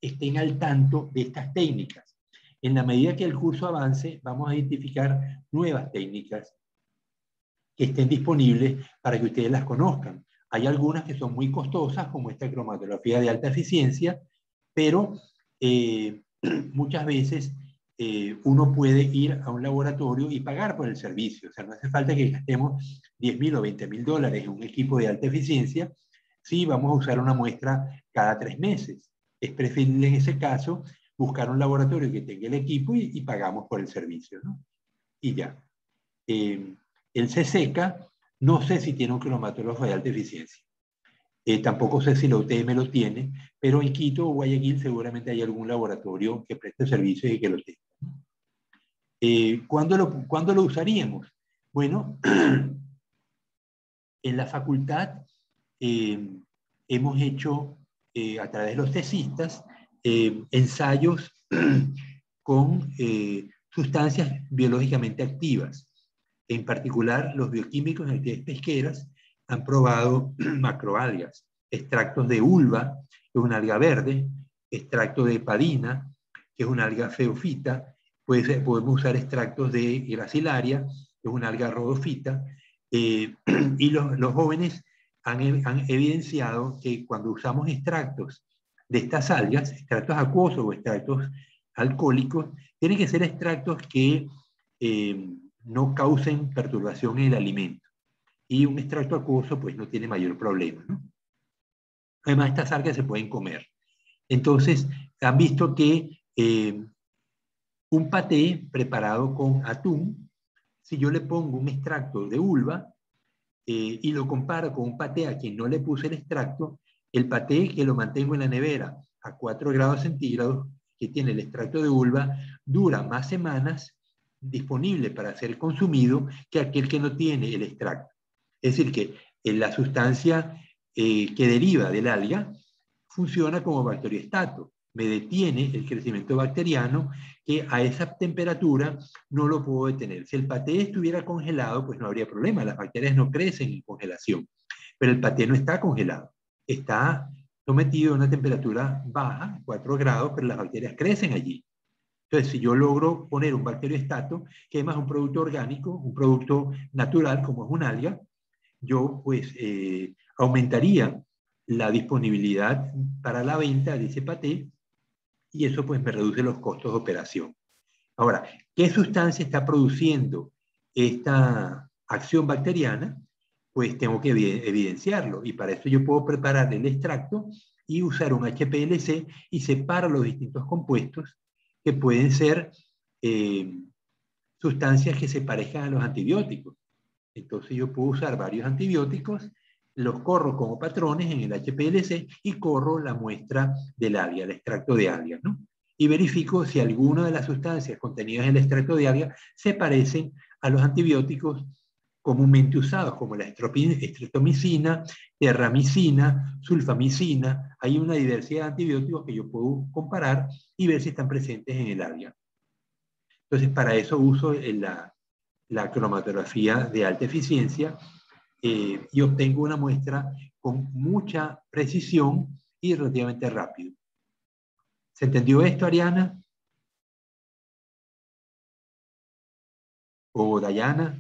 estén al tanto de estas técnicas. En la medida que el curso avance, vamos a identificar nuevas técnicas que estén disponibles para que ustedes las conozcan. Hay algunas que son muy costosas, como esta cromatografía de alta eficiencia, pero muchas veces uno puede ir a un laboratorio y pagar por el servicio. O sea, no hace falta que gastemos 10.000 o 20.000 dólares en un equipo de alta eficiencia si vamos a usar una muestra cada 3 meses. Es preferible en ese caso buscar un laboratorio que tenga el equipo y pagamos por el servicio, ¿no? Y ya. El CSECA, no sé si tiene un cromatógrafo de alta eficiencia. Tampoco sé si la UTM lo tiene, pero en Quito o Guayaquil seguramente hay algún laboratorio que preste servicios y que lo tenga. ¿Cuándo lo usaríamos? Bueno, en la facultad hemos hecho, a través de los tesistas, ensayos con sustancias biológicamente activas. En particular, los bioquímicos en actividades pesqueras han probado macroalgas, extractos de ulva, que es una alga verde, extracto de heparina, que es una alga feofita, podemos usar extractos de gracilaria, que es una alga rodofita, y los jóvenes han evidenciado que cuando usamos extractos de estas algas, extractos acuosos o extractos alcohólicos, tienen que ser extractos que no causen perturbación en el alimento. Y un extracto acuoso pues no tiene mayor problema, ¿no? Además, estas algas se pueden comer. Entonces, han visto que un paté preparado con atún, si yo le pongo un extracto de ulva y lo comparo con un paté a quien no le puse el extracto, el paté que lo mantengo en la nevera a 4 grados centígrados, que tiene el extracto de ulva, dura más semanas disponible para ser consumido que aquel que no tiene el extracto. Es decir, que la sustancia que deriva del alga funciona como bacterióstato, me detiene el crecimiento bacteriano que a esa temperatura no lo puedo detener. Si el paté estuviera congelado, pues no habría problema, las bacterias no crecen en congelación, pero el paté no está congelado, está sometido a una temperatura baja, 4 grados, pero las bacterias crecen allí. Entonces, si yo logro poner un bacteriostato, que además es un producto orgánico, un producto natural como es un alga, yo pues aumentaría la disponibilidad para la venta de ese paté y eso pues me reduce los costos de operación. Ahora, ¿qué sustancia está produciendo esta acción bacteriana? Pues tengo que evidenciarlo y para eso yo puedo preparar el extracto y usar un HPLC y separar los distintos compuestos que pueden ser sustancias que se parezcan a los antibióticos. Entonces yo puedo usar varios antibióticos, los corro como patrones en el HPLC y corro la muestra del alga, el extracto de alga, ¿no? Y verifico si alguna de las sustancias contenidas en el extracto de alga se parecen a los antibióticos comúnmente usados, como la streptomicina, terramicina, sulfamicina. Hay una diversidad de antibióticos que yo puedo comparar y ver si están presentes en el alga. Entonces, para eso uso la cromatografía de alta eficiencia y obtengo una muestra con mucha precisión y relativamente rápido. ¿Se entendió esto, Ariana? ¿O Dayana?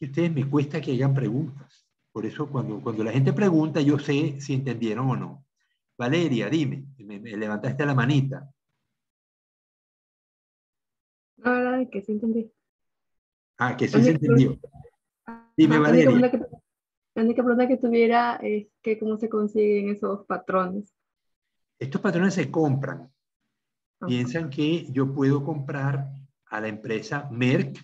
Y ustedes me cuesta que hagan preguntas. Por eso cuando la gente pregunta, yo sé si entendieron o no. Valeria, dime, me levantaste la manita. La verdad es que sí entendí. Ah, que La sí se única, entendió. ajá, Dime, Valeria. la única pregunta que tuviera es que cómo se consiguen esos patrones. Estos patrones se compran. Ajá. Piensan que yo puedo comprar a la empresa Merck,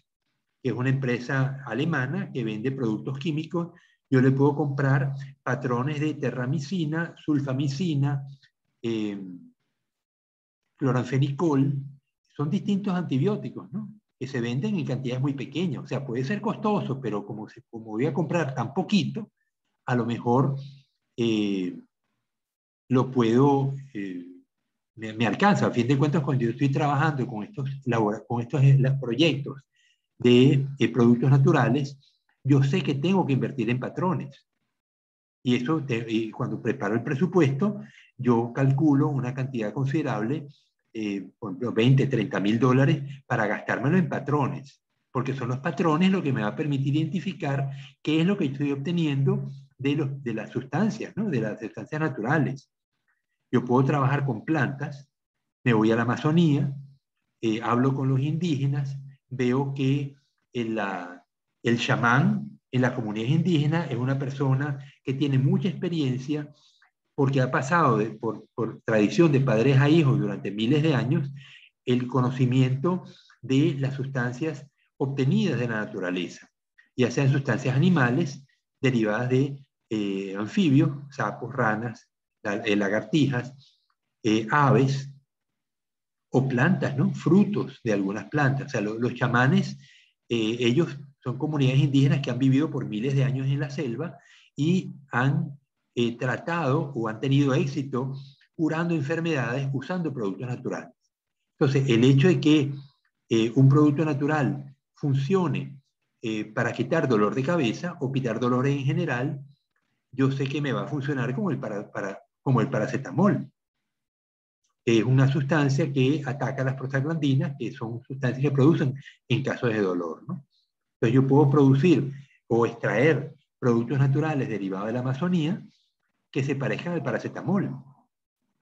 que es una empresa alemana que vende productos químicos. Yo le puedo comprar patrones de terramicina, sulfamicina, cloranfenicol. Son distintos antibióticos, ¿no? Que se venden en cantidades muy pequeñas. O sea, puede ser costoso, pero como voy a comprar tan poquito, a lo mejor lo puedo, me alcanza. A fin de cuentas, cuando yo estoy trabajando con estos proyectos de productos naturales, yo sé que tengo que invertir en patrones. Y eso, y cuando preparo el presupuesto, yo calculo una cantidad considerable, por ejemplo, 20, 30 mil dólares para gastármelo en patrones, porque son los patrones lo que me va a permitir identificar qué es lo que estoy obteniendo de las sustancias, ¿no? De las sustancias naturales. Yo puedo trabajar con plantas, me voy a la Amazonía, hablo con los indígenas, veo que el chamán en las comunidades indígenas es una persona que tiene mucha experiencia porque ha pasado por tradición de padres a hijos durante miles de años el conocimiento de las sustancias obtenidas de la naturaleza, ya sean sustancias animales derivadas de anfibios, sapos, ranas, lagartijas, aves o plantas, ¿no? Frutos de algunas plantas. O sea, los chamanes, ellos son comunidades indígenas que han vivido por miles de años en la selva y han tratado o han tenido éxito curando enfermedades usando productos naturales. Entonces, el hecho de que un producto natural funcione para quitar dolor de cabeza o quitar dolores en general, yo sé que me va a funcionar como como el paracetamol, que es una sustancia que ataca las prostaglandinas, que son sustancias que producen en casos de dolor, ¿no? Entonces yo puedo producir o extraer productos naturales derivados de la Amazonía que se parezcan al paracetamol.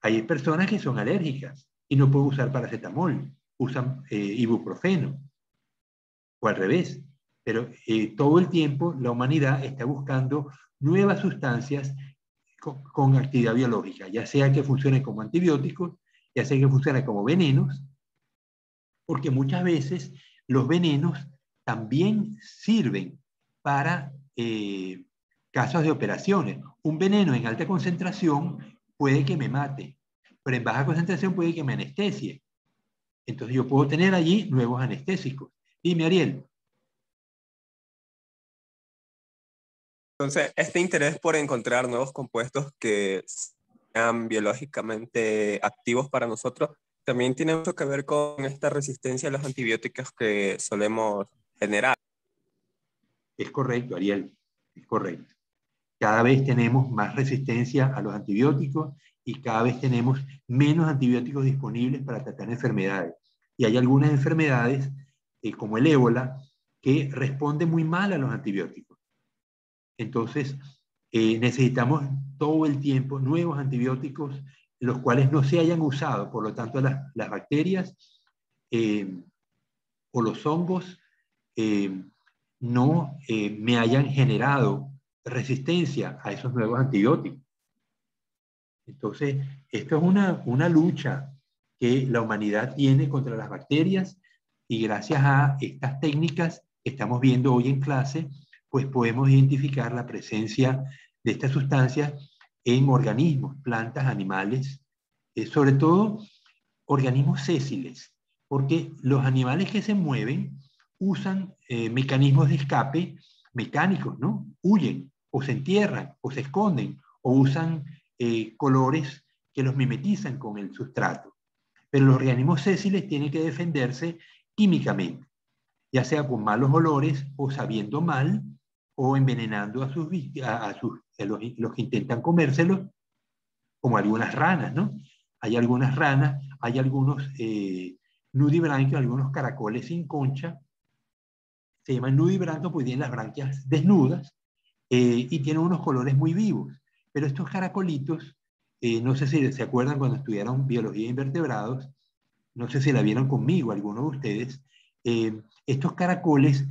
Hay personas que son alérgicas y no pueden usar paracetamol, usan ibuprofeno o al revés. Pero todo el tiempo la humanidad está buscando nuevas sustancias con actividad biológica, ya sea que funcionen como antibióticos, ya sea que funcionen como venenos, porque muchas veces los venenos también sirven para casos de operaciones. Un veneno en alta concentración puede que me mate, pero en baja concentración puede que me anestesie. Entonces yo puedo tener allí nuevos anestésicos. Dime, Ariel. Entonces, este interés por encontrar nuevos compuestos que sean biológicamente activos para nosotros también tiene mucho que ver con esta resistencia a los antibióticos que solemos generar. Es correcto, Ariel, es correcto. Cada vez tenemos más resistencia a los antibióticos y cada vez tenemos menos antibióticos disponibles para tratar enfermedades. Y hay algunas enfermedades, como el ébola, que responden muy mal a los antibióticos. Entonces, necesitamos todo el tiempo nuevos antibióticos, los cuales no se hayan usado. Por lo tanto, las bacterias o los hongos no me hayan generado resistencia a esos nuevos antibióticos. Entonces, esto es una lucha que la humanidad tiene contra las bacterias y gracias a estas técnicas que estamos viendo hoy en clase, pues podemos identificar la presencia de estas sustancias en organismos, plantas, animales, sobre todo organismos sésiles, porque los animales que se mueven usan mecanismos de escape mecánicos, ¿no? Huyen, o se entierran, o se esconden, o usan colores que los mimetizan con el sustrato. Pero los organismos sésiles tienen que defenderse químicamente, ya sea con malos olores, o sabiendo mal, o envenenando a los que intentan comérselos, como algunas ranas, ¿no? Hay algunas ranas, hay algunos nudibranquios, algunos caracoles sin concha, se llaman nudibranquios porque tienen las branquias desnudas y tienen unos colores muy vivos. Pero estos caracolitos, no sé si se acuerdan cuando estudiaron biología de invertebrados, no sé si la vieron conmigo, algunos de ustedes, estos caracoles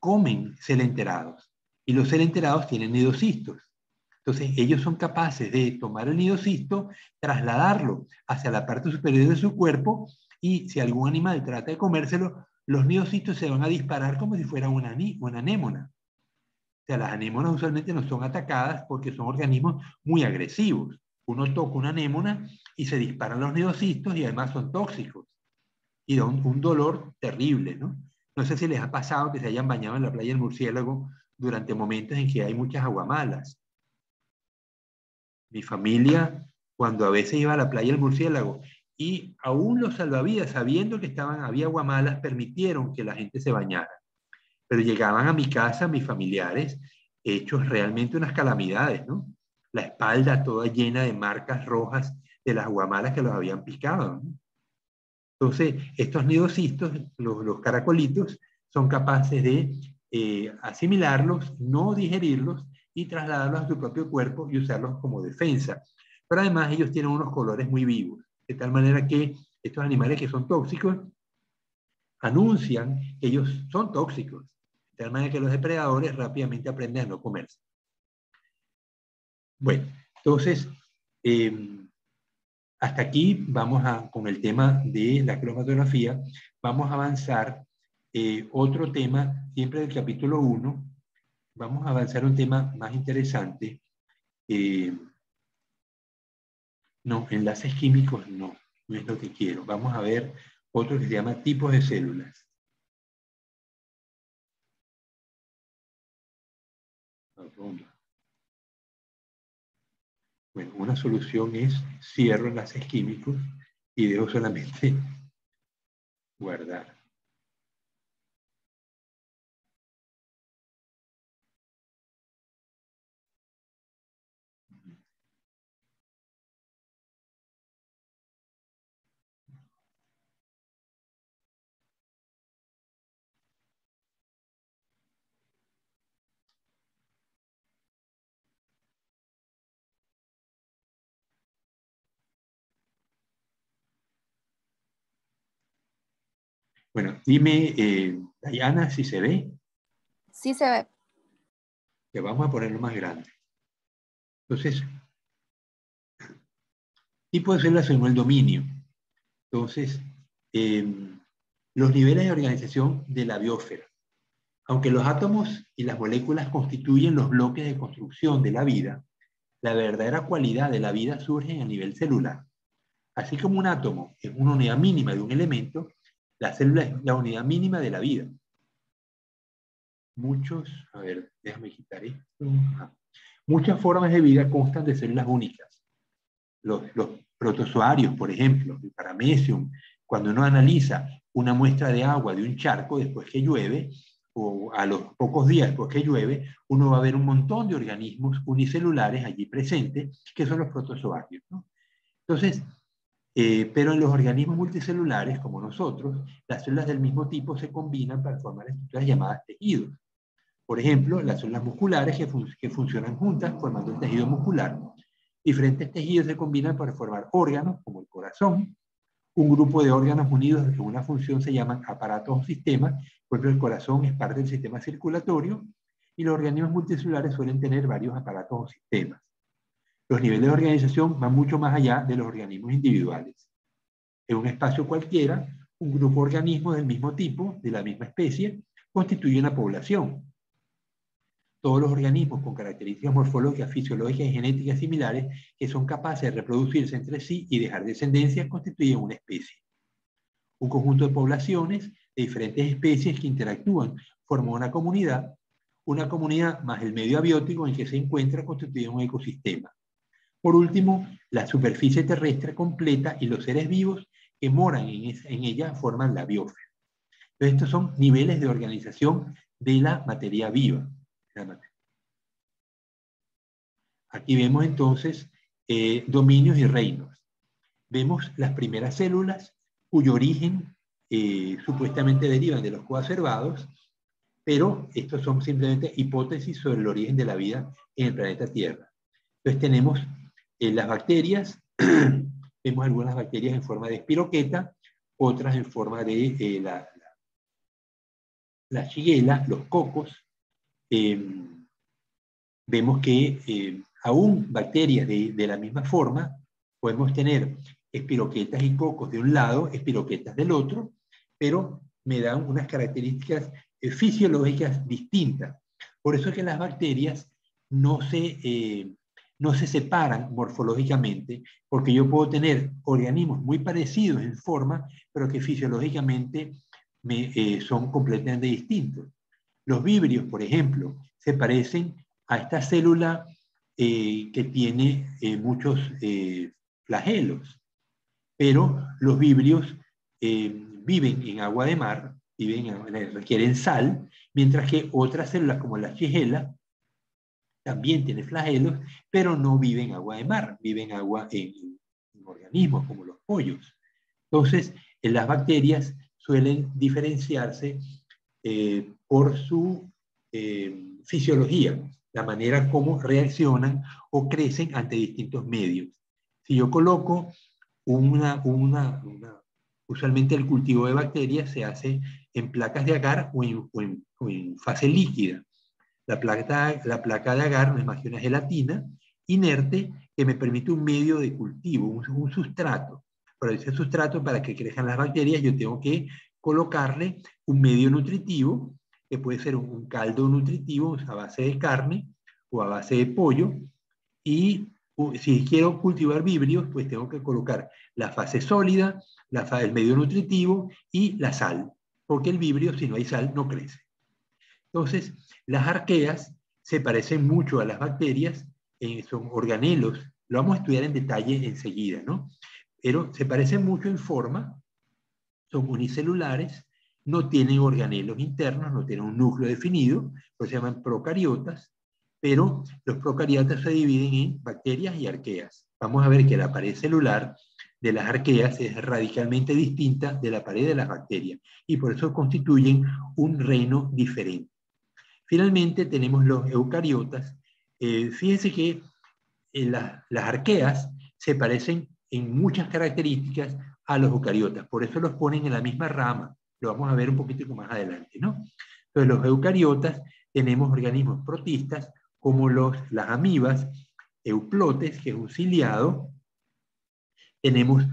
comen celenterados y los celenterados tienen nidocistos. Entonces, ellos son capaces de tomar el nidocisto, trasladarlo hacia la parte superior de su cuerpo y si algún animal trata de comérselo, los nidocistos se van a disparar como si fuera una anémona. O sea, las anémonas usualmente no son atacadas porque son organismos muy agresivos. Uno toca una anémona y se disparan los nidocistos y además son tóxicos. Y da un dolor terrible, ¿no? No sé si les ha pasado que se hayan bañado en la playa del Murciélago durante momentos en que hay muchas aguamalas. Mi familia, cuando a veces iba a la playa del Murciélago, y aún los salvavidas, sabiendo que había aguamalas, permitieron que la gente se bañara. Pero llegaban a mi casa, mis familiares, hechos realmente unas calamidades, ¿no? La espalda toda llena de marcas rojas de las aguamalas que los habían picado, ¿no? Entonces, estos nidocistos, los caracolitos, son capaces de asimilarlos, no digerirlos y trasladarlos a su propio cuerpo y usarlos como defensa. Pero además ellos tienen unos colores muy vivos, de tal manera que estos animales que son tóxicos anuncian que ellos son tóxicos, de tal manera que los depredadores rápidamente aprenden a no comerse. Bueno, entonces, Hasta aquí vamos con el tema de la cromatografía. Vamos a avanzar otro tema, siempre del capítulo 1. Vamos a avanzar un tema más interesante. No, enlaces químicos no es lo que quiero. Vamos a ver otro que se llama tipos de células. Bueno, una solución es cierro enlaces químicos y dejo solamente guardar. Bueno, dime, Dayana, si se ve, Sí se ve. que vamos a ponerlo más grande. Entonces, tipo de células según el dominio. Entonces, los niveles de organización de la biosfera. Aunque los átomos y las moléculas constituyen los bloques de construcción de la vida, la verdadera cualidad de la vida surge a nivel celular. Así como un átomo es una unidad mínima de un elemento, la célula es la unidad mínima de la vida. A ver, déjame quitar esto. Muchas formas de vida constan de células únicas. Los protozoarios, por ejemplo, el paramecium, cuando uno analiza una muestra de agua de un charco después que llueve, o a los pocos días después que llueve, uno va a ver un montón de organismos unicelulares allí presentes, que son los protozoarios, ¿no? Entonces, pero en los organismos multicelulares, como nosotros, las células del mismo tipo se combinan para formar estructuras llamadas tejidos. Por ejemplo, las células musculares que funcionan juntas formando el tejido muscular. Diferentes tejidos se combinan para formar órganos, como el corazón. Un grupo de órganos unidos en una función se llaman aparatos o sistemas. Por ejemplo, el corazón es parte del sistema circulatorio y los organismos multicelulares suelen tener varios aparatos o sistemas. Los niveles de organización van mucho más allá de los organismos individuales. En un espacio cualquiera, un grupo de organismos del mismo tipo, de la misma especie, constituye una población. Todos los organismos con características morfológicas, fisiológicas y genéticas similares que son capaces de reproducirse entre sí y dejar descendencia constituyen una especie. Un conjunto de poblaciones de diferentes especies que interactúan forman una comunidad más el medio abiótico en que se encuentra constituye un ecosistema. Por último, la superficie terrestre completa y los seres vivos que moran en ella forman la biosfera. Entonces, estos son niveles de organización de la materia viva. Aquí vemos entonces dominios y reinos. Vemos las primeras células cuyo origen supuestamente derivan de los coacervados, pero estos son simplemente hipótesis sobre el origen de la vida en el planeta Tierra. Entonces tenemos las bacterias, vemos algunas bacterias en forma de espiroqueta, otras en forma de la shigella, los cocos. Vemos que aún bacterias de la misma forma, podemos tener espiroquetas y cocos de un lado, espiroquetas del otro, pero me dan unas características fisiológicas distintas. Por eso es que las bacterias no se separan morfológicamente, porque yo puedo tener organismos muy parecidos en forma, pero que fisiológicamente son completamente distintos. Los vibrios, por ejemplo, se parecen a esta célula que tiene muchos flagelos, pero los vibrios viven en agua de mar, requieren sal, mientras que otras células como la shigella también tienen flagelos, pero no viven en agua de mar, viven en organismos como los pollos. Entonces, las bacterias suelen diferenciarse por su fisiología, la manera como reaccionan o crecen ante distintos medios. Si yo coloco usualmente el cultivo de bacterias se hace en placas de agar o en fase líquida. La placa de agar no es más que una gelatina inerte que me permite un medio de cultivo, un sustrato. Pero ese sustrato, para que crezcan las bacterias, yo tengo que colocarle un medio nutritivo, que puede ser un caldo nutritivo a base de carne o a base de pollo, y si quiero cultivar vibrios, pues tengo que colocar la fase sólida, el medio nutritivo y la sal, porque el vibrio, si no hay sal, no crece. Entonces, las arqueas se parecen mucho a las bacterias, son organelos, lo vamos a estudiar en detalle enseguida, ¿no? Pero se parecen mucho en forma, son unicelulares, no tienen organelos internos, no tienen un núcleo definido, pues se llaman procariotas, pero los procariotas se dividen en bacterias y arqueas. Vamos a ver que la pared celular de las arqueas es radicalmente distinta de la pared de las bacterias y por eso constituyen un reino diferente. Finalmente tenemos los eucariotas. Fíjense que las arqueas se parecen en muchas características a los eucariotas, por eso los ponen en la misma rama, lo vamos a ver un poquito más adelante, ¿no? Entonces los eucariotas tenemos organismos protistas como las amibas, euplotes, que es un ciliado, tenemos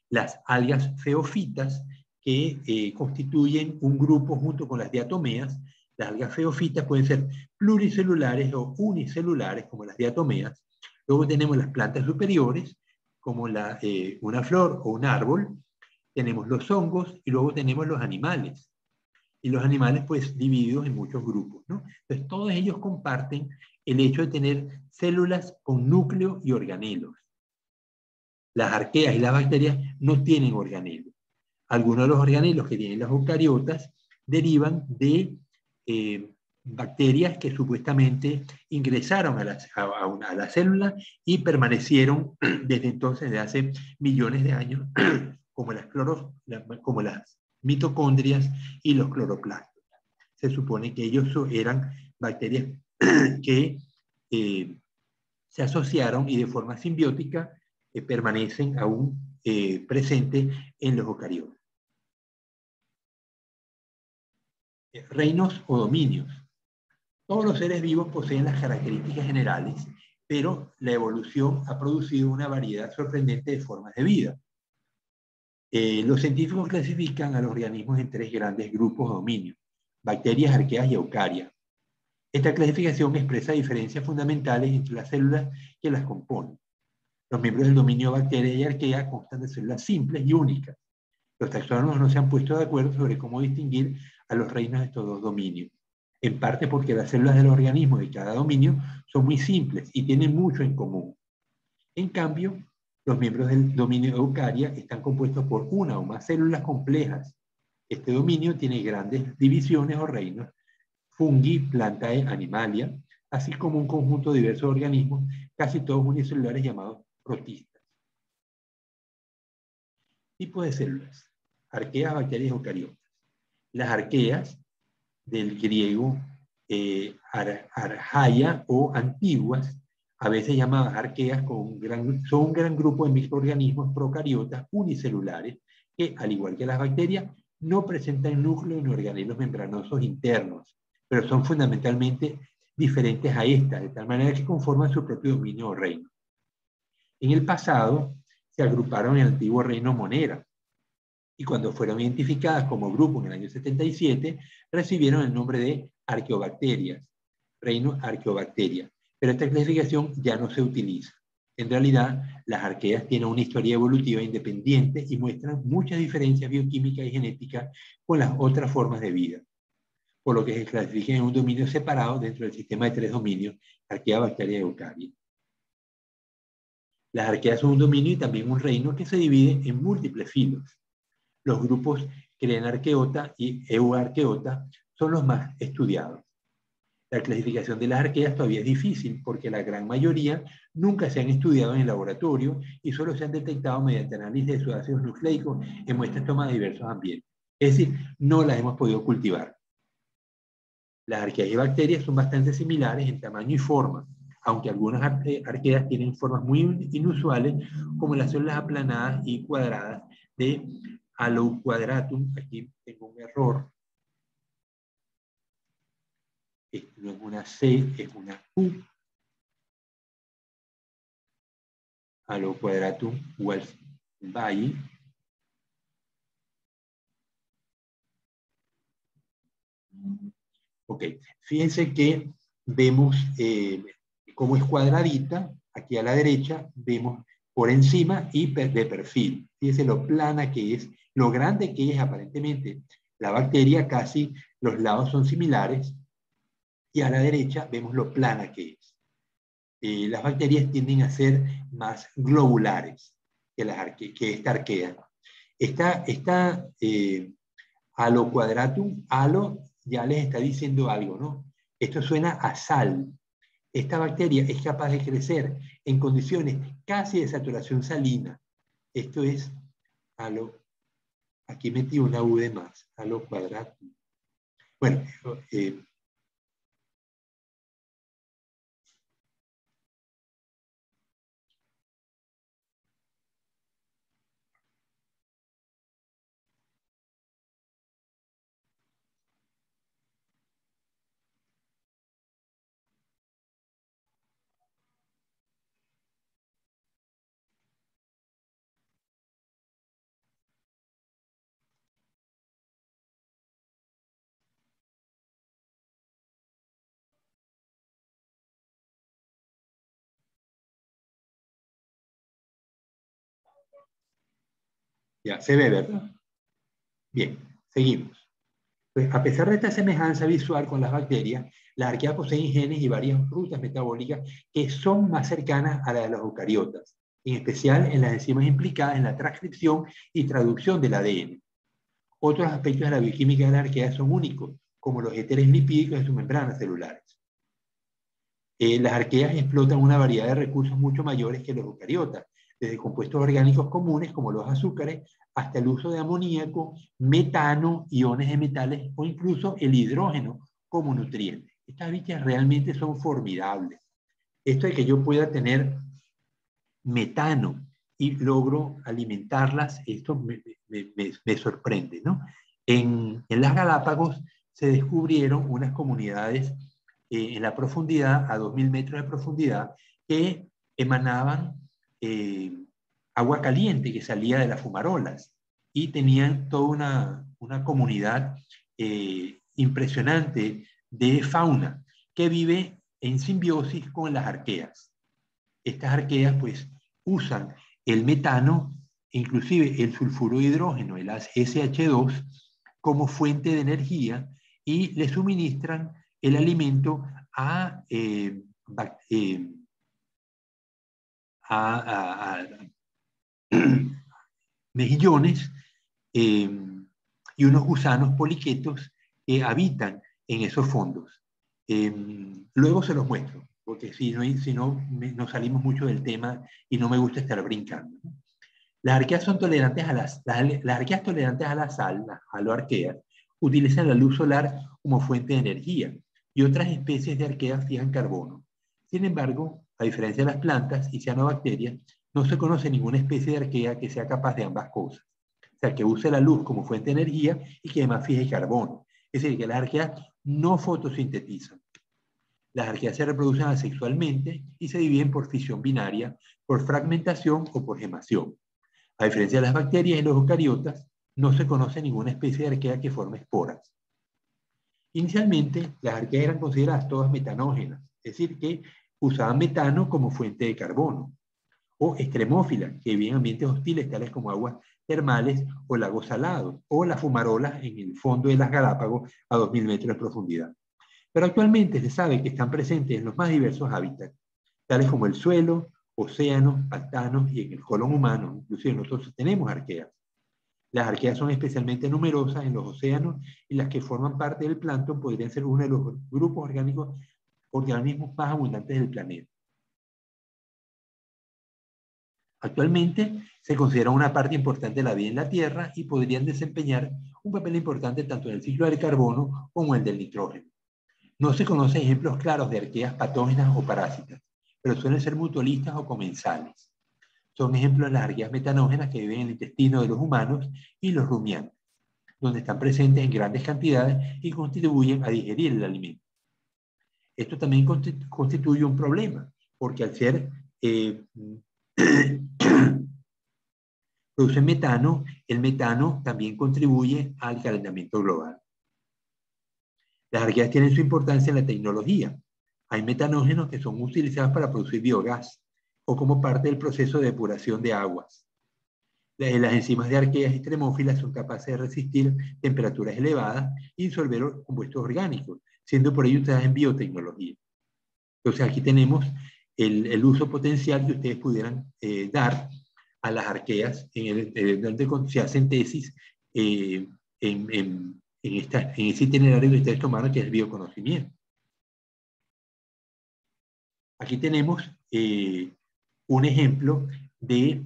las algas feofitas, que constituyen un grupo junto con las diatomeas. Las algas feofitas pueden ser pluricelulares o unicelulares, como las diatomeas. Luego tenemos las plantas superiores, como una flor o un árbol. Tenemos los hongos y luego tenemos los animales. Y los animales, pues, divididos en muchos grupos, ¿no? Entonces, todos ellos comparten el hecho de tener células con núcleo y organelos. Las arqueas y las bacterias no tienen organelos. Algunos de los organelos que tienen las eucariotas derivan de bacterias que supuestamente ingresaron a la célula y permanecieron desde entonces, desde hace millones de años, como las mitocondrias y los cloroplastos. Se supone que ellos eran bacterias que se asociaron y de forma simbiótica permanecen aún presentes en los eucariotas. Reinos o dominios. Todos los seres vivos poseen las características generales, pero la evolución ha producido una variedad sorprendente de formas de vida. Los científicos clasifican a los organismos en 3 grandes grupos o dominios: bacterias, arqueas y eucarias. Esta clasificación expresa diferencias fundamentales entre las células que las componen. Los miembros del dominio bacteria y arquea constan de células simples y únicas. Los taxónomos no se han puesto de acuerdo sobre cómo distinguir a los reinos de estos dos dominios, en parte porque las células del organismo de cada dominio son muy simples y tienen mucho en común. En cambio, los miembros del dominio eucaria están compuestos por una o más células complejas. Este dominio tiene grandes divisiones o reinos: fungi, plantae, animalia, así como un conjunto de diversos organismos, casi todos unicelulares, llamados protistas. Tipos de células: arqueas, bacterias, eucariotas. Las arqueas, del griego archaia o antiguas, a veces llamadas arqueas, son un gran grupo de microorganismos procariotas unicelulares que, al igual que las bacterias, no presentan núcleo ni organelos membranosos internos, pero son fundamentalmente diferentes a estas, de tal manera que conforman su propio dominio o reino. En el pasado se agruparon en el antiguo reino Monera, y cuando fueron identificadas como grupo en el año 77, recibieron el nombre de arqueobacterias, reino arqueobacteria. Pero esta clasificación ya no se utiliza. En realidad, las arqueas tienen una historia evolutiva independiente y muestran muchas diferencias bioquímicas y genéticas con las otras formas de vida, por lo que se clasifican en un dominio separado dentro del sistema de 3 dominios: arquea, bacteria y eucaria. Las arqueas son un dominio y también un reino que se divide en múltiples filos. Los grupos Crenarqueota y Euarqueota son los más estudiados. La clasificación de las arqueas todavía es difícil porque la gran mayoría nunca se han estudiado en el laboratorio y solo se han detectado mediante análisis de sus ácidos nucleicos en muestras tomadas de diversos ambientes. Es decir, no las hemos podido cultivar. Las arqueas y bacterias son bastante similares en tamaño y forma, aunque algunas arqueas tienen formas muy inusuales, como las células aplanadas y cuadradas de Alloquadratum. Aquí tengo un error. Esto no es una C, es una Q. Haloquadratum walsbayi. Ok, fíjense que vemos cómo es cuadradita, aquí a la derecha vemos por encima y de perfil. Fíjense lo plana que es, lo grande que es aparentemente la bacteria, casi los lados son similares, y a la derecha vemos lo plana que es. Las bacterias tienden a ser más globulares que esta arquea. Esta Haloquadratum, halo ya les está diciendo algo, ¿no? Esto suena a sal. Esta bacteria es capaz de crecer en condiciones casi de saturación salina. Esto es aquí metí una U de más, Haloquadratum. Bueno, ya se ve, ¿verdad? Bien, seguimos. Pues, a pesar de esta semejanza visual con las bacterias, las arqueas poseen genes y varias rutas metabólicas que son más cercanas a las de los eucariotas, en especial en las enzimas implicadas en la transcripción y traducción del ADN. Otros aspectos de la bioquímica de las arqueas son únicos, como los éteres lipídicos de sus membranas celulares. Las arqueas explotan una variedad de recursos mucho mayores que los eucariotas, desde compuestos orgánicos comunes como los azúcares, hasta el uso de amoníaco, metano, iones de metales o incluso el hidrógeno como nutriente. Estas bichas realmente son formidables. Esto de que yo pueda tener metano y logro alimentarlas, esto me sorprende, ¿no? En las Galápagos se descubrieron unas comunidades en la profundidad, a 2000 metros de profundidad, que emanaban agua caliente que salía de las fumarolas y tenían toda una comunidad impresionante de fauna que vive en simbiosis con las arqueas. Estas arqueas pues usan el metano, inclusive el sulfuro de hidrógeno, el SH2, como fuente de energía y le suministran el alimento a mejillones y unos gusanos poliquetos que habitan en esos fondos. Luego se los muestro, porque si no nos salimos mucho del tema y no me gusta estar brincando. Las arqueas son tolerantes a las arqueas tolerantes a la sal, las haloarqueas, utilizan la luz solar como fuente de energía y otras especies de arqueas fijan carbono. Sin embargo, a diferencia de las plantas y cianobacterias, no se conoce ninguna especie de arquea que sea capaz de ambas cosas. O sea, que use la luz como fuente de energía y que además fije carbono. Es decir, que las arqueas no fotosintetizan. Las arqueas se reproducen asexualmente y se dividen por fisión binaria, por fragmentación o por gemación. A diferencia de las bacterias y los eucariotas, no se conoce ninguna especie de arquea que forme esporas. Inicialmente, las arqueas eran consideradas todas metanógenas, es decir, que usaban metano como fuente de carbono, o extremófilas, que viven en ambientes hostiles tales como aguas termales o lagos salados, o las fumarolas en el fondo de las Galápagos a 2000 metros de profundidad. Pero actualmente se sabe que están presentes en los más diversos hábitats, tales como el suelo, océanos, pantanos y en el colon humano. Inclusive nosotros tenemos arqueas. Las arqueas son especialmente numerosas en los océanos y las que forman parte del plancton podrían ser uno de los grupos organismos más abundantes del planeta. Actualmente se considera una parte importante de la vida en la Tierra y podrían desempeñar un papel importante tanto en el ciclo del carbono como en el del nitrógeno. No se conocen ejemplos claros de arqueas patógenas o parásitas, pero suelen ser mutualistas o comensales. Son ejemplos las arqueas metanógenas que viven en el intestino de los humanos y los rumiantes, donde están presentes en grandes cantidades y contribuyen a digerir el alimento. Esto también constituye un problema, porque al ser Producen metano. El metano también contribuye al calentamiento global. Las arqueas tienen su importancia en la tecnología. Hay metanógenos que son utilizados para producir biogás o como parte del proceso de depuración de aguas. Las enzimas de arqueas extremófilas son capaces de resistir temperaturas elevadas y disolver compuestos orgánicos, siendo por ello usadas en biotecnología. Entonces aquí tenemos el uso potencial que ustedes pudieran dar a las arqueas donde se hacen tesis en ese itinerario que ustedes tomaron, que es el bioconocimiento. Aquí tenemos un ejemplo de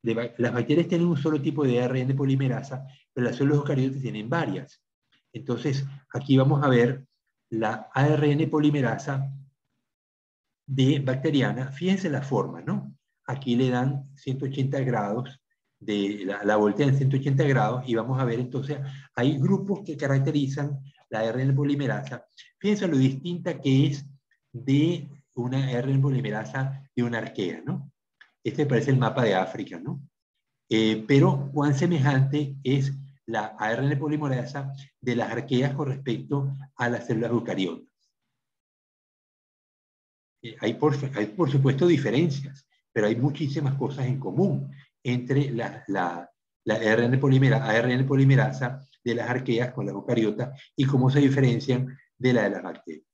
las bacterias tienen un solo tipo de ARN polimerasa, pero las células eucariotas tienen varias. Entonces, aquí vamos a ver la ARN polimerasa de bacteriana. Fíjense la forma, ¿no? Aquí le dan 180 grados, la voltean en 180 grados y vamos a ver entonces, hay grupos que caracterizan la ARN polimerasa. Fíjense lo distinta que es de una ARN polimerasa de una arquea, ¿no? Este parece el mapa de África, ¿no? Pero cuán semejante es la ARN polimerasa de las arqueas con respecto a las células eucariotas. Hay por supuesto diferencias, pero hay muchísimas cosas en común entre la ARN polimerasa de las arqueas con las eucariotas y cómo se diferencian de la de las bacterias.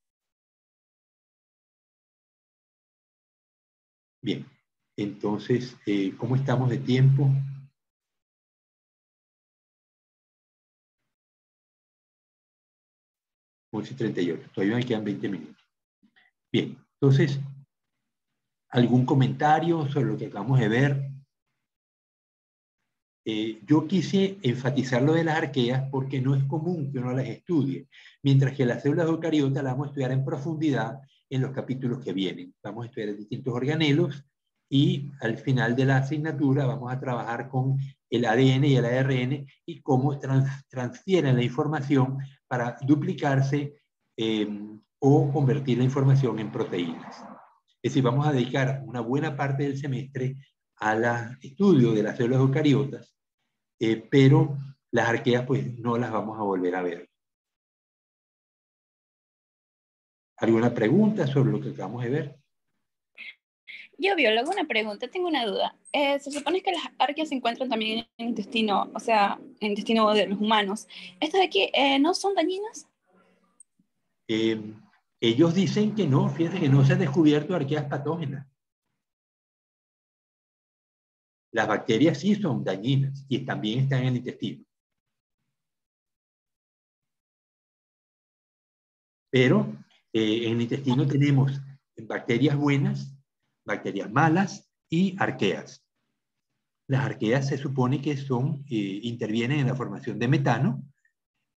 Bien. Entonces, ¿cómo estamos de tiempo? Once 38. Todavía me quedan 20 minutos. Bien, entonces, ¿algún comentario sobre lo que acabamos de ver? Yo quise enfatizar lo de las arqueas porque no es común que uno las estudie, mientras que las células eucariotas las vamos a estudiar en profundidad en los capítulos que vienen. Vamos a estudiar distintos organelos y al final de la asignatura vamos a trabajar con el ADN y el ARN y cómo transfieren la información para duplicarse o convertir la información en proteínas. Es decir, vamos a dedicar una buena parte del semestre al estudio de las células eucariotas, pero las arqueas pues no las vamos a volver a ver. ¿Alguna pregunta sobre lo que acabamos de ver? Yo, biólogo, una pregunta, tengo una duda. Se supone que las arqueas se encuentran también en el intestino, o sea, en el intestino de los humanos. ¿Estas de aquí no son dañinas? Ellos dicen que no, fíjense que no se han descubierto arqueas patógenas. Las bacterias sí son dañinas y también están en el intestino. Pero en el intestino tenemos bacterias buenas, bacterias malas y arqueas. Las arqueas se supone que intervienen en la formación de metano,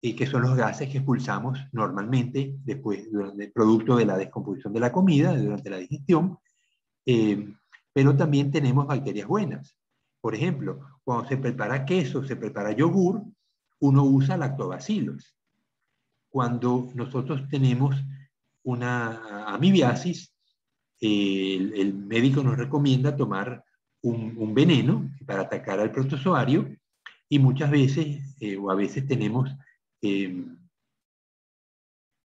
que son los gases que expulsamos normalmente después, producto de la descomposición de la comida, durante la digestión, pero también tenemos bacterias buenas. Por ejemplo, cuando se prepara queso, se prepara yogur, uno usa lactobacilos. Cuando nosotros tenemos una amibiasis, el médico nos recomienda tomar un veneno para atacar al protozoario y muchas veces, o a veces tenemos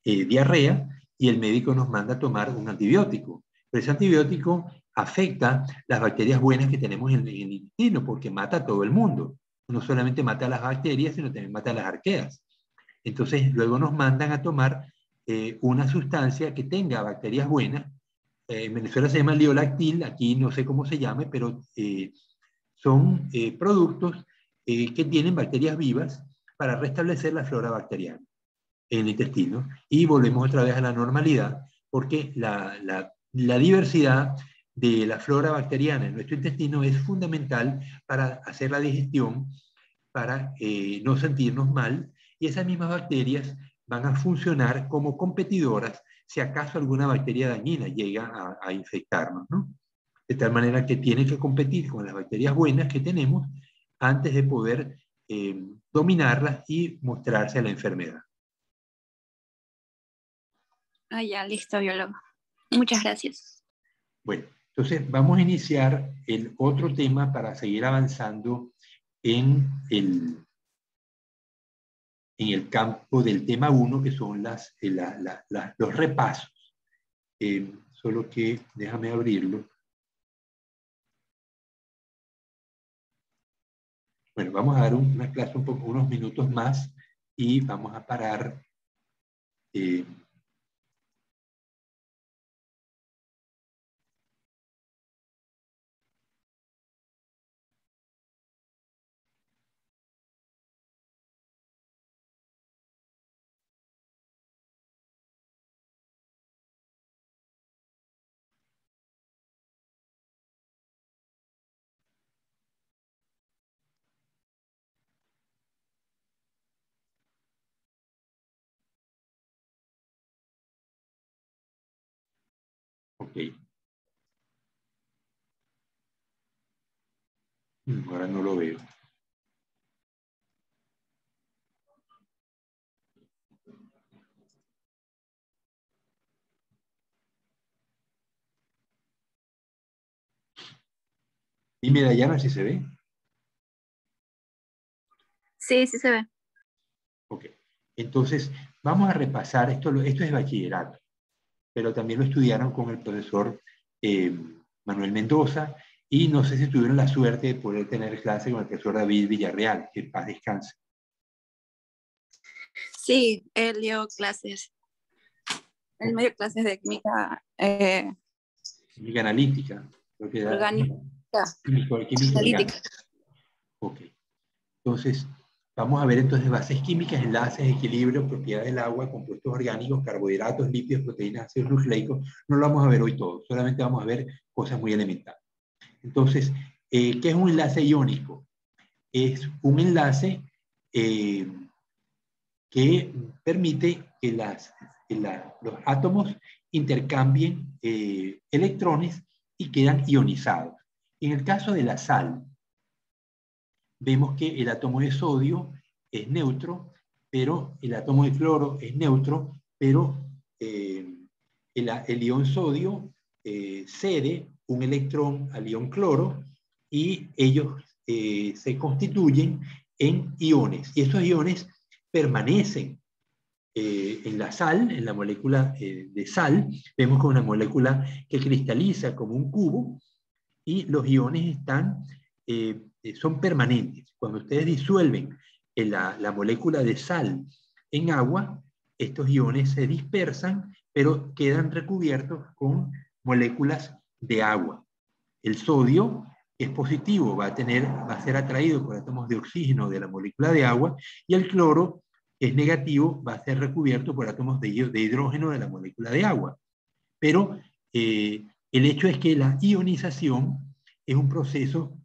diarrea y el médico nos manda a tomar un antibiótico. Pero ese antibiótico afecta las bacterias buenas que tenemos en el intestino porque mata a todo el mundo. No solamente mata a las bacterias, sino también mata a las arqueas. Entonces, luego nos mandan a tomar una sustancia que tenga bacterias buenas. En Venezuela se llama liolactil, aquí no sé cómo se llame, pero son productos que tienen bacterias vivas para restablecer la flora bacteriana en el intestino y volvemos otra vez a la normalidad porque la diversidad de la flora bacteriana en nuestro intestino es fundamental para hacer la digestión, para no sentirnos mal, y esas mismas bacterias van a funcionar como competidoras si acaso alguna bacteria dañina llega a infectarnos, ¿no? De tal manera que tiene que competir con las bacterias buenas que tenemos antes de poder dominarlas y mostrarse a la enfermedad. Ah, ya, listo, biólogo. Muchas gracias. Bueno, Entonces, vamos a iniciar el otro tema para seguir avanzando en el campo del tema 1, que son los repasos. Solo que déjame abrirlo. Bueno, vamos a dar una clase unos minutos más y vamos a parar. Ok. Ahora no lo veo. Dime, Dayana, si se ve. Sí, sí se ve. Ok. Entonces, vamos a repasar, esto es bachillerato, pero también lo estudiaron con el profesor Manuel Mendoza, y no sé si tuvieron la suerte de poder tener clase con el profesor David Villarreal, que en paz descanse. Sí, él dio clases. Él me dio clases de química Química analítica. Creo que era orgánica. química Analítica. orgánica. Ok. Entonces, vamos a ver entonces bases químicas, enlaces, equilibrio, propiedades del agua, compuestos orgánicos, carbohidratos, lípidos, proteínas, ácidos nucleicos. No lo vamos a ver hoy todo, solamente vamos a ver cosas muy elementales. Entonces, ¿qué es un enlace iónico? Es un enlace que permite que los átomos intercambien electrones y quedan ionizados. En el caso de la sal, vemos que el átomo de sodio es neutro, pero el átomo de cloro es neutro, pero el ion sodio cede un electrón al ion cloro y ellos se constituyen en iones. Y esos iones permanecen en la sal, en la molécula de sal. Vemos que una molécula que cristaliza como un cubo y los iones son permanentes. Cuando ustedes disuelven la molécula de sal en agua, estos iones se dispersan, pero quedan recubiertos con moléculas de agua. El sodio es positivo, va a ser atraído por átomos de oxígeno de la molécula de agua, y el cloro es negativo, va a ser recubierto por átomos de hidrógeno de la molécula de agua. Pero el hecho es que la ionización es un proceso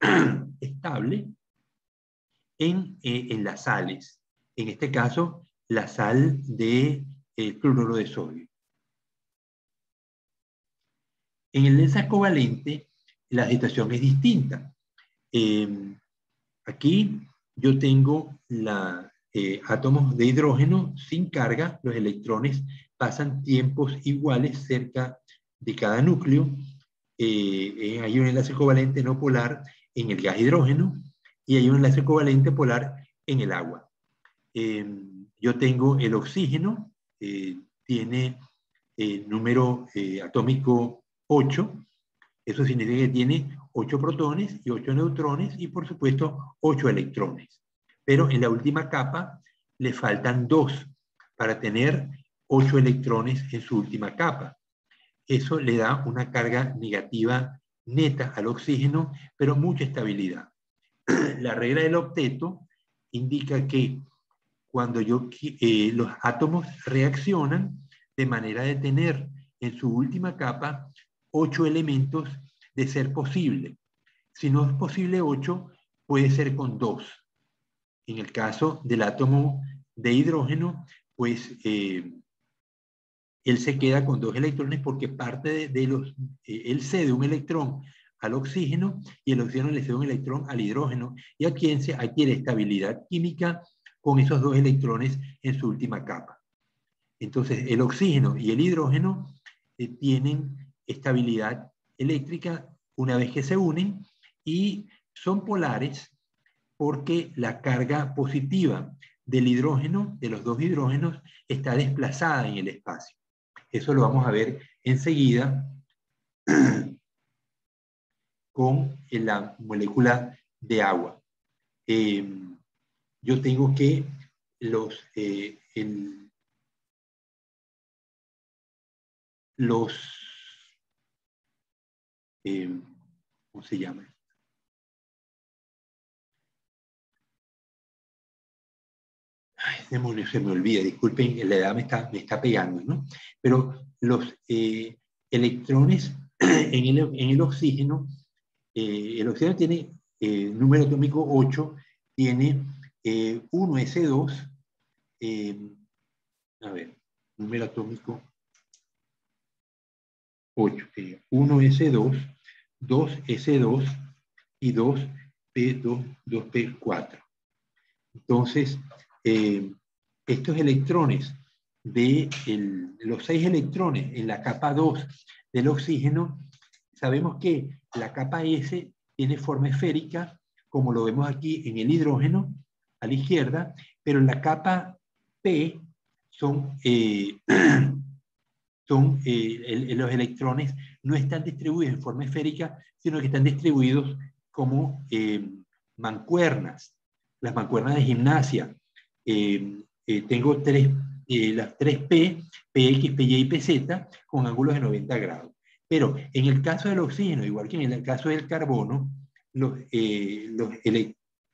estable en las sales. En este caso, la sal de cloruro de sodio. En el enlace covalente, la situación es distinta. Aquí yo tengo átomos de hidrógeno sin carga, los electrones pasan tiempos iguales cerca de cada núcleo. Hay un enlace covalente no polar en el gas hidrógeno y hay un enlace covalente polar en el agua. Yo tengo el oxígeno, tiene número atómico 8, eso significa que tiene 8 protones y 8 neutrones y por supuesto 8 electrones. Pero en la última capa le faltan 2 para tener 8 electrones en su última capa. Eso le da una carga negativa neta al oxígeno, pero mucha estabilidad. La regla del octeto indica que cuando los átomos reaccionan de manera de tener en su última capa 8 elementos de ser posible. Si no es posible 8, puede ser con 2. En el caso del átomo de hidrógeno, pues él se queda con 2 electrones porque parte él cede un electrón al oxígeno y el oxígeno le cede un electrón al hidrógeno, y aquí adquiere estabilidad química con esos 2 electrones en su última capa. Entonces, el oxígeno y el hidrógeno tienen estabilidad eléctrica una vez que se unen, y son polares porque la carga positiva del hidrógeno, de los dos hidrógenos, está desplazada en el espacio. Eso lo vamos a ver enseguida con la molécula de agua. Yo tengo que ¿cómo se llama? Ay, se me olvida, disculpen, la edad me está pegando, ¿no? Pero los electrones en el oxígeno tiene número atómico 8, tiene 1s2, a ver, número atómico 8, 1s2, 2s2 y 2p4. Entonces, estos electrones los 6 electrones en la capa 2 del oxígeno, sabemos que la capa S tiene forma esférica, como lo vemos aquí en el hidrógeno, a la izquierda, pero en la capa P los electrones no están distribuidos en forma esférica, sino que están distribuidos como mancuernas, las mancuernas de gimnasia. Tengo las 3P, PX, PY y PZ, con ángulos de 90 grados. Pero en el caso del oxígeno, igual que en el caso del carbono,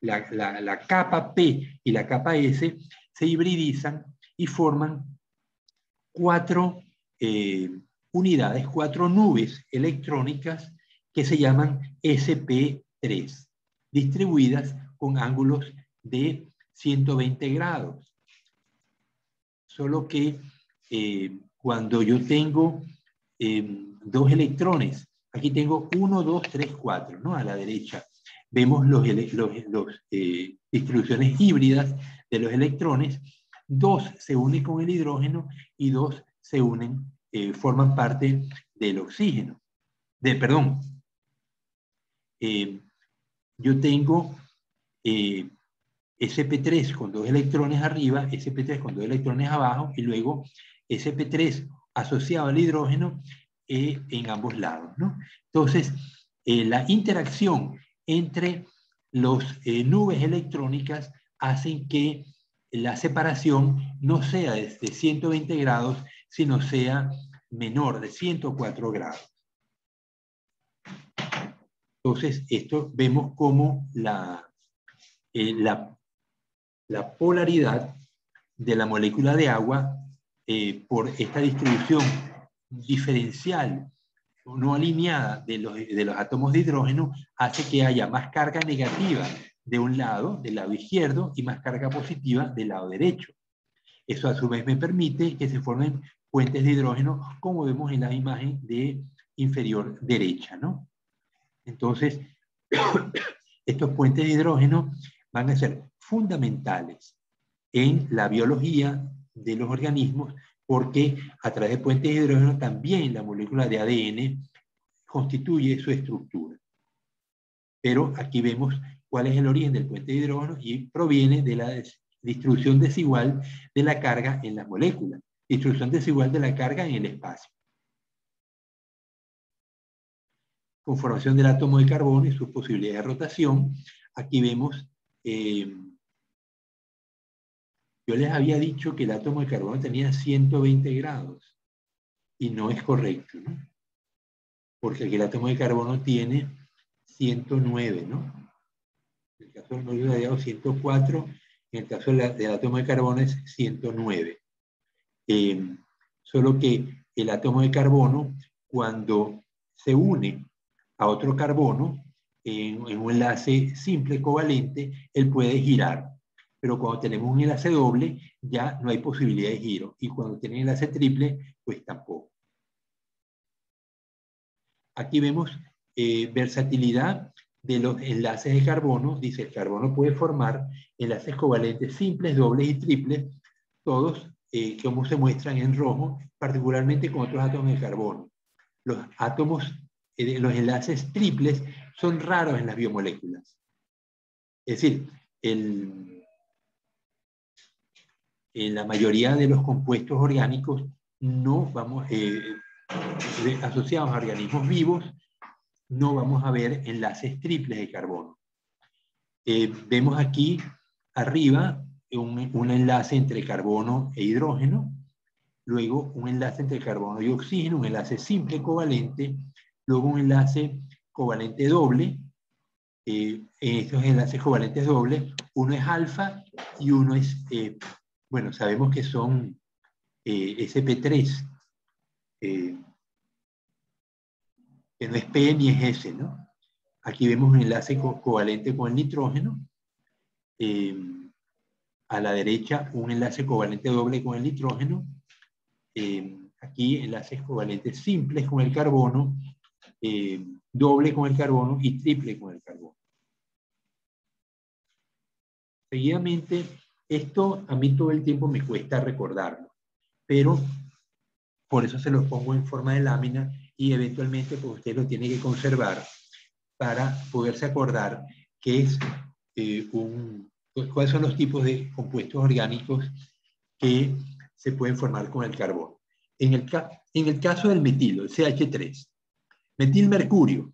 la capa P y la capa S se hibridizan y forman 4 unidades, 4 nubes electrónicas que se llaman sp3, distribuidas con ángulos de 120 grados. Solo que cuando yo tengo 2 electrones, aquí tengo 1, 2, 3, 4, ¿no? A la derecha vemos las distribuciones híbridas de los electrones. 2 se unen con el hidrógeno y 2 se unen, forman parte del oxígeno. Yo tengo sp3 con 2 electrones arriba, sp3 con 2 electrones abajo, y luego sp3 asociado al hidrógeno en ambos lados, ¿no? Entonces, la interacción entre las nubes electrónicas hacen que la separación no sea de 120 grados, sino sea menor, de 104 grados. Entonces, esto vemos como la polaridad de la molécula de agua por esta distribución diferencial no alineada de los átomos de hidrógeno hace que haya más carga negativa de un lado, del lado izquierdo, y más carga positiva del lado derecho. Eso a su vez me permite que se formen puentes de hidrógeno, como vemos en la imagen de inferior derecha, ¿no? Entonces, estos puentes de hidrógeno van a ser fundamentales en la biología de los organismos, porque a través de puentes de hidrógeno también la molécula de ADN constituye su estructura. Pero aquí vemos cuál es el origen del puente de hidrógeno y proviene de la distribución desigual de la carga en las moléculas, distribución desigual de la carga en el espacio. Conformación del átomo de carbono y sus posibilidades de rotación. Aquí vemos, yo les había dicho que el átomo de carbono tenía 120 grados y no es correcto, ¿no? Porque aquí el átomo de carbono tiene 109, ¿no? En el caso del módulo de agua 104, en el caso del átomo de carbono es 109. Solo que el átomo de carbono, cuando se une a otro carbono en un enlace simple covalente, él puede girar. Pero cuando tenemos un enlace doble, ya no hay posibilidad de giro. Y cuando tiene enlace triple, pues tampoco. Aquí vemos versatilidad de los enlaces de carbono. Dice, el carbono puede formar enlaces covalentes simples, dobles y triples, todos como se muestran en rojo, particularmente con otros átomos de carbono. Los átomos los enlaces triples son raros en las biomoléculas. Es decir, en la mayoría de los compuestos orgánicos no vamos, asociados a organismos vivos, no vamos a ver enlaces triples de carbono. Vemos aquí arriba un enlace entre carbono e hidrógeno, luego un enlace entre carbono y oxígeno, un enlace simple covalente, luego un enlace covalente doble. En estos enlaces covalentes dobles, uno es alfa y uno es, bueno, sabemos que son sp3, que no es P ni es S, ¿no? Aquí vemos un enlace covalente con el nitrógeno. A la derecha, un enlace covalente doble con el nitrógeno. Aquí enlaces covalentes simples con el carbono, doble con el carbono y triple con el carbono. Seguidamente, esto a mí todo el tiempo me cuesta recordarlo, pero por eso se los pongo en forma de lámina y eventualmente pues usted lo tiene que conservar para poderse acordar qué es cuáles son los tipos de compuestos orgánicos que se pueden formar con el carbono. En el caso del metilo, el CH3, metilmercurio,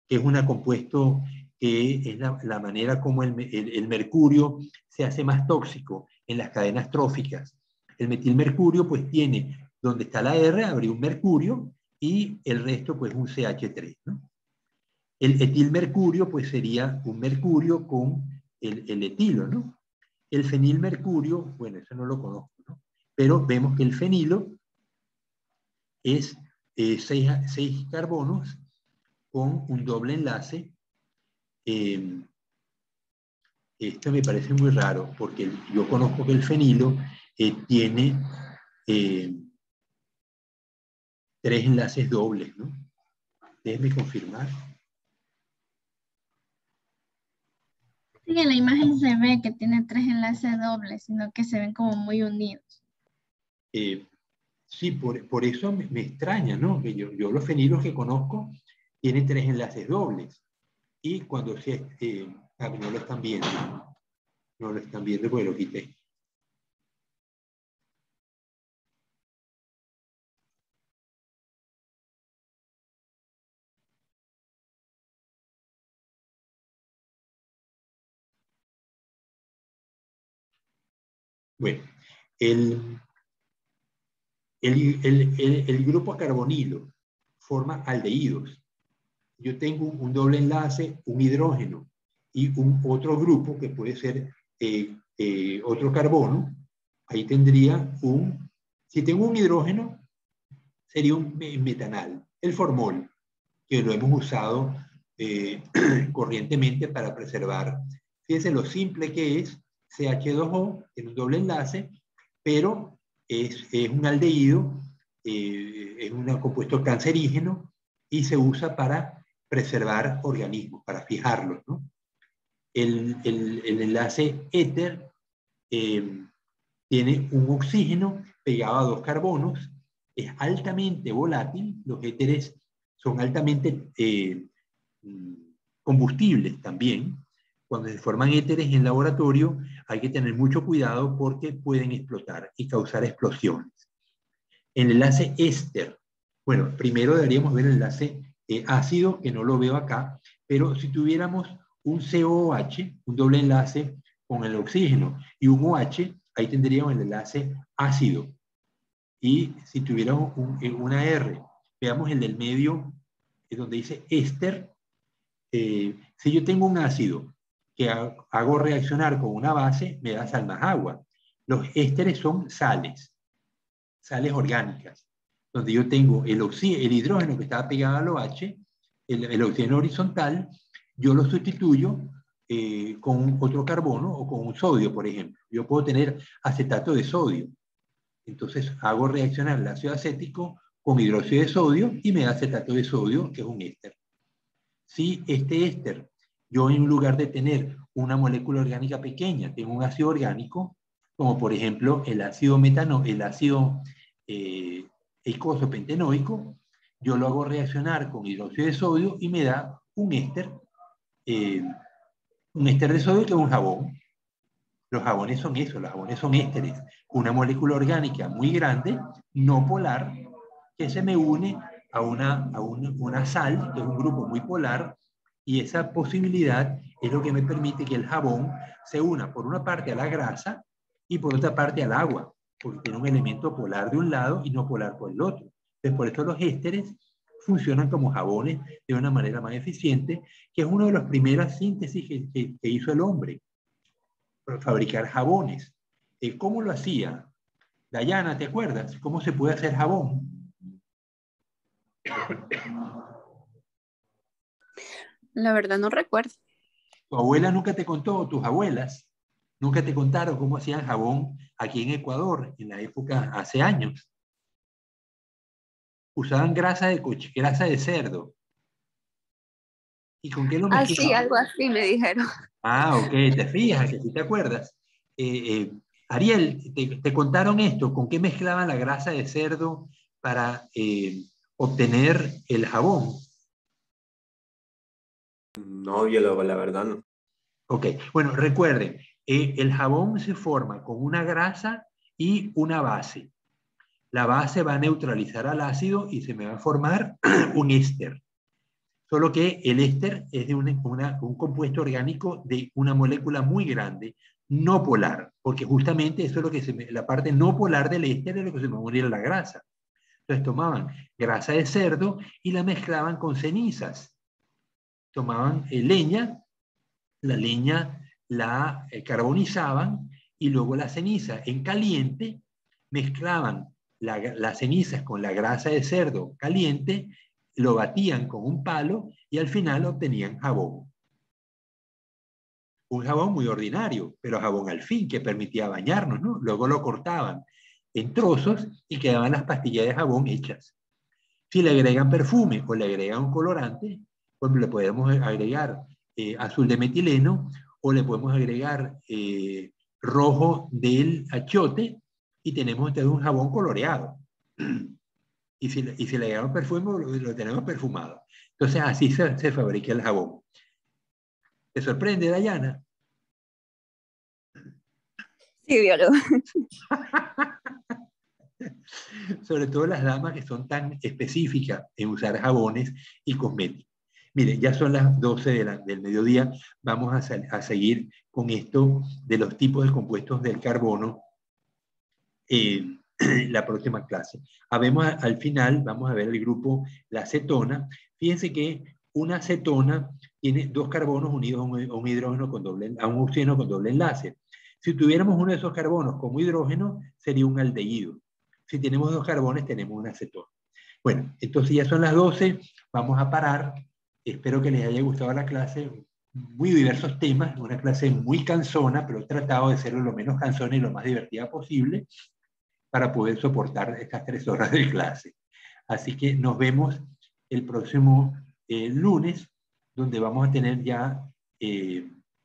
que es un compuesto que es la manera como el mercurio se hace más tóxico en las cadenas tróficas. El metilmercurio pues tiene, donde está la R, habría un mercurio y el resto pues un CH3, ¿no? El etilmercurio pues sería un mercurio con el etilo, ¿no? El fenilmercurio, bueno, eso no lo conozco, ¿no? Pero vemos que el fenilo es 6 carbonos con un doble enlace. Esto me parece muy raro porque yo conozco que el fenilo tiene 3 enlaces dobles, ¿no? Déjenme confirmar. Sí, en la imagen se ve que tiene 3 enlaces dobles, sino que se ven como muy unidos. Sí, por eso me extraña, ¿no? Que yo los fenilos que conozco tienen 3 enlaces dobles. Y cuando no lo están viendo. No lo están viendo porque lo quité. Bueno, el grupo carbonilo forma aldehídos. Yo tengo un doble enlace, un hidrógeno y otro grupo que puede ser otro carbono. Ahí tendría si tengo un hidrógeno, sería un metanal, el formol, que lo hemos usado corrientemente para preservar. Fíjense lo simple que es, CH2O, en un doble enlace, pero es un aldehído, es un compuesto cancerígeno y se usa para preservar organismos, para fijarlos, ¿no? El enlace éter tiene un oxígeno pegado a 2 carbonos, es altamente volátil, los éteres son altamente combustibles también. Cuando se forman éteres en laboratorio hay que tener mucho cuidado porque pueden explotar y causar explosiones. El enlace éster, bueno, primero deberíamos ver el enlace ácido, que no lo veo acá, pero si tuviéramos un COOH, un doble enlace con el oxígeno, y un OH, ahí tendríamos el enlace ácido. Y si tuviéramos una R, veamos el del medio, es donde dice éster. Si yo tengo un ácido que hago reaccionar con una base, me da sal más agua. Los ésteres son sales orgánicas, donde yo tengo el hidrógeno que estaba pegado al OH, el oxígeno horizontal, yo lo sustituyo con otro carbono o con un sodio, por ejemplo. Yo puedo tener acetato de sodio. Entonces hago reaccionar el ácido acético con hidróxido de sodio y me da acetato de sodio, que es un éster. Si este éster, yo en lugar de tener una molécula orgánica pequeña, tengo un ácido orgánico, como por ejemplo el ácido eicosapentenoico, yo lo hago reaccionar con hidróxido de sodio y me da un éster de sodio que es un jabón. Los jabones son eso, los jabones son ésteres, una molécula orgánica muy grande, no polar, que se me une a una sal, que es un grupo muy polar, y esa posibilidad es lo que me permite que el jabón se una por una parte a la grasa y por otra parte al agua, porque tiene un elemento polar de un lado y no polar por el otro. Entonces, por eso los ésteres funcionan como jabones de una manera más eficiente, que es una de las primeras síntesis que hizo el hombre, para fabricar jabones. ¿Cómo lo hacía? Dayana, ¿te acuerdas? ¿Cómo se puede hacer jabón? La verdad no recuerdo. ¿Tu abuela nunca te contó, tus abuelas, nunca te contaron cómo hacían jabón aquí en Ecuador, en la época, hace años? Usaban grasa de cerdo. ¿Y con qué lo Ah, sí, mezclaban? algo así me dijeron. Ah, ok, te fijas, que si te acuerdas. Ariel, te contaron esto, ¿con qué mezclaban la grasa de cerdo para obtener el jabón? No, biólogo, la verdad no. Ok, bueno, recuerden, el jabón se forma con una grasa y una base. La base va a neutralizar al ácido y se me va a formar un éster. Solo que el éster es de un compuesto orgánico de una molécula muy grande, no polar, porque justamente eso es lo que la parte no polar del éster es lo que se me va a unir a la grasa. Entonces tomaban grasa de cerdo y la mezclaban con cenizas. Tomaban leña, la leña la carbonizaban y luego la ceniza en caliente mezclaban las cenizas con la grasa de cerdo caliente, lo batían con un palo y al final obtenían jabón. Un jabón muy ordinario, pero jabón al fin que permitía bañarnos, ¿no? Luego lo cortaban en trozos y quedaban las pastillas de jabón hechas. Si le agregan perfume o le agregan un colorante, pues le podemos agregar azul de metileno o le podemos agregar rojo del achiote y tenemos entonces un jabón coloreado. Y si le agregamos perfume, lo tenemos perfumado. Entonces así se fabrica el jabón. ¿Te sorprende, Dayana? Sí, biólogo. Sobre todo las damas que son tan específicas en usar jabones y cosméticos. Miren, ya son las 12 del mediodía, vamos a seguir con esto de los tipos de compuestos del carbono la próxima clase. Al final vamos a ver el grupo, la acetona. Fíjense que una acetona tiene dos carbonos unidos a un hidrógeno a un oxígeno con doble enlace. Si tuviéramos uno de esos carbonos como hidrógeno, sería un aldehído. Si tenemos dos carbones, tenemos una acetona. Bueno, entonces ya son las 12, vamos a parar. Espero que les haya gustado la clase. Muy diversos temas, una clase muy cansona, pero he tratado de ser lo menos cansona y lo más divertida posible para poder soportar estas 3 horas de clase. Así que nos vemos el próximo lunes, donde vamos a tener ya,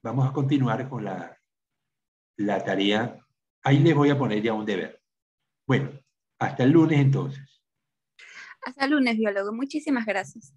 vamos a continuar con la tarea. Ahí les voy a poner ya un deber. Bueno, hasta el lunes entonces. Hasta el lunes, biólogo. Muchísimas gracias.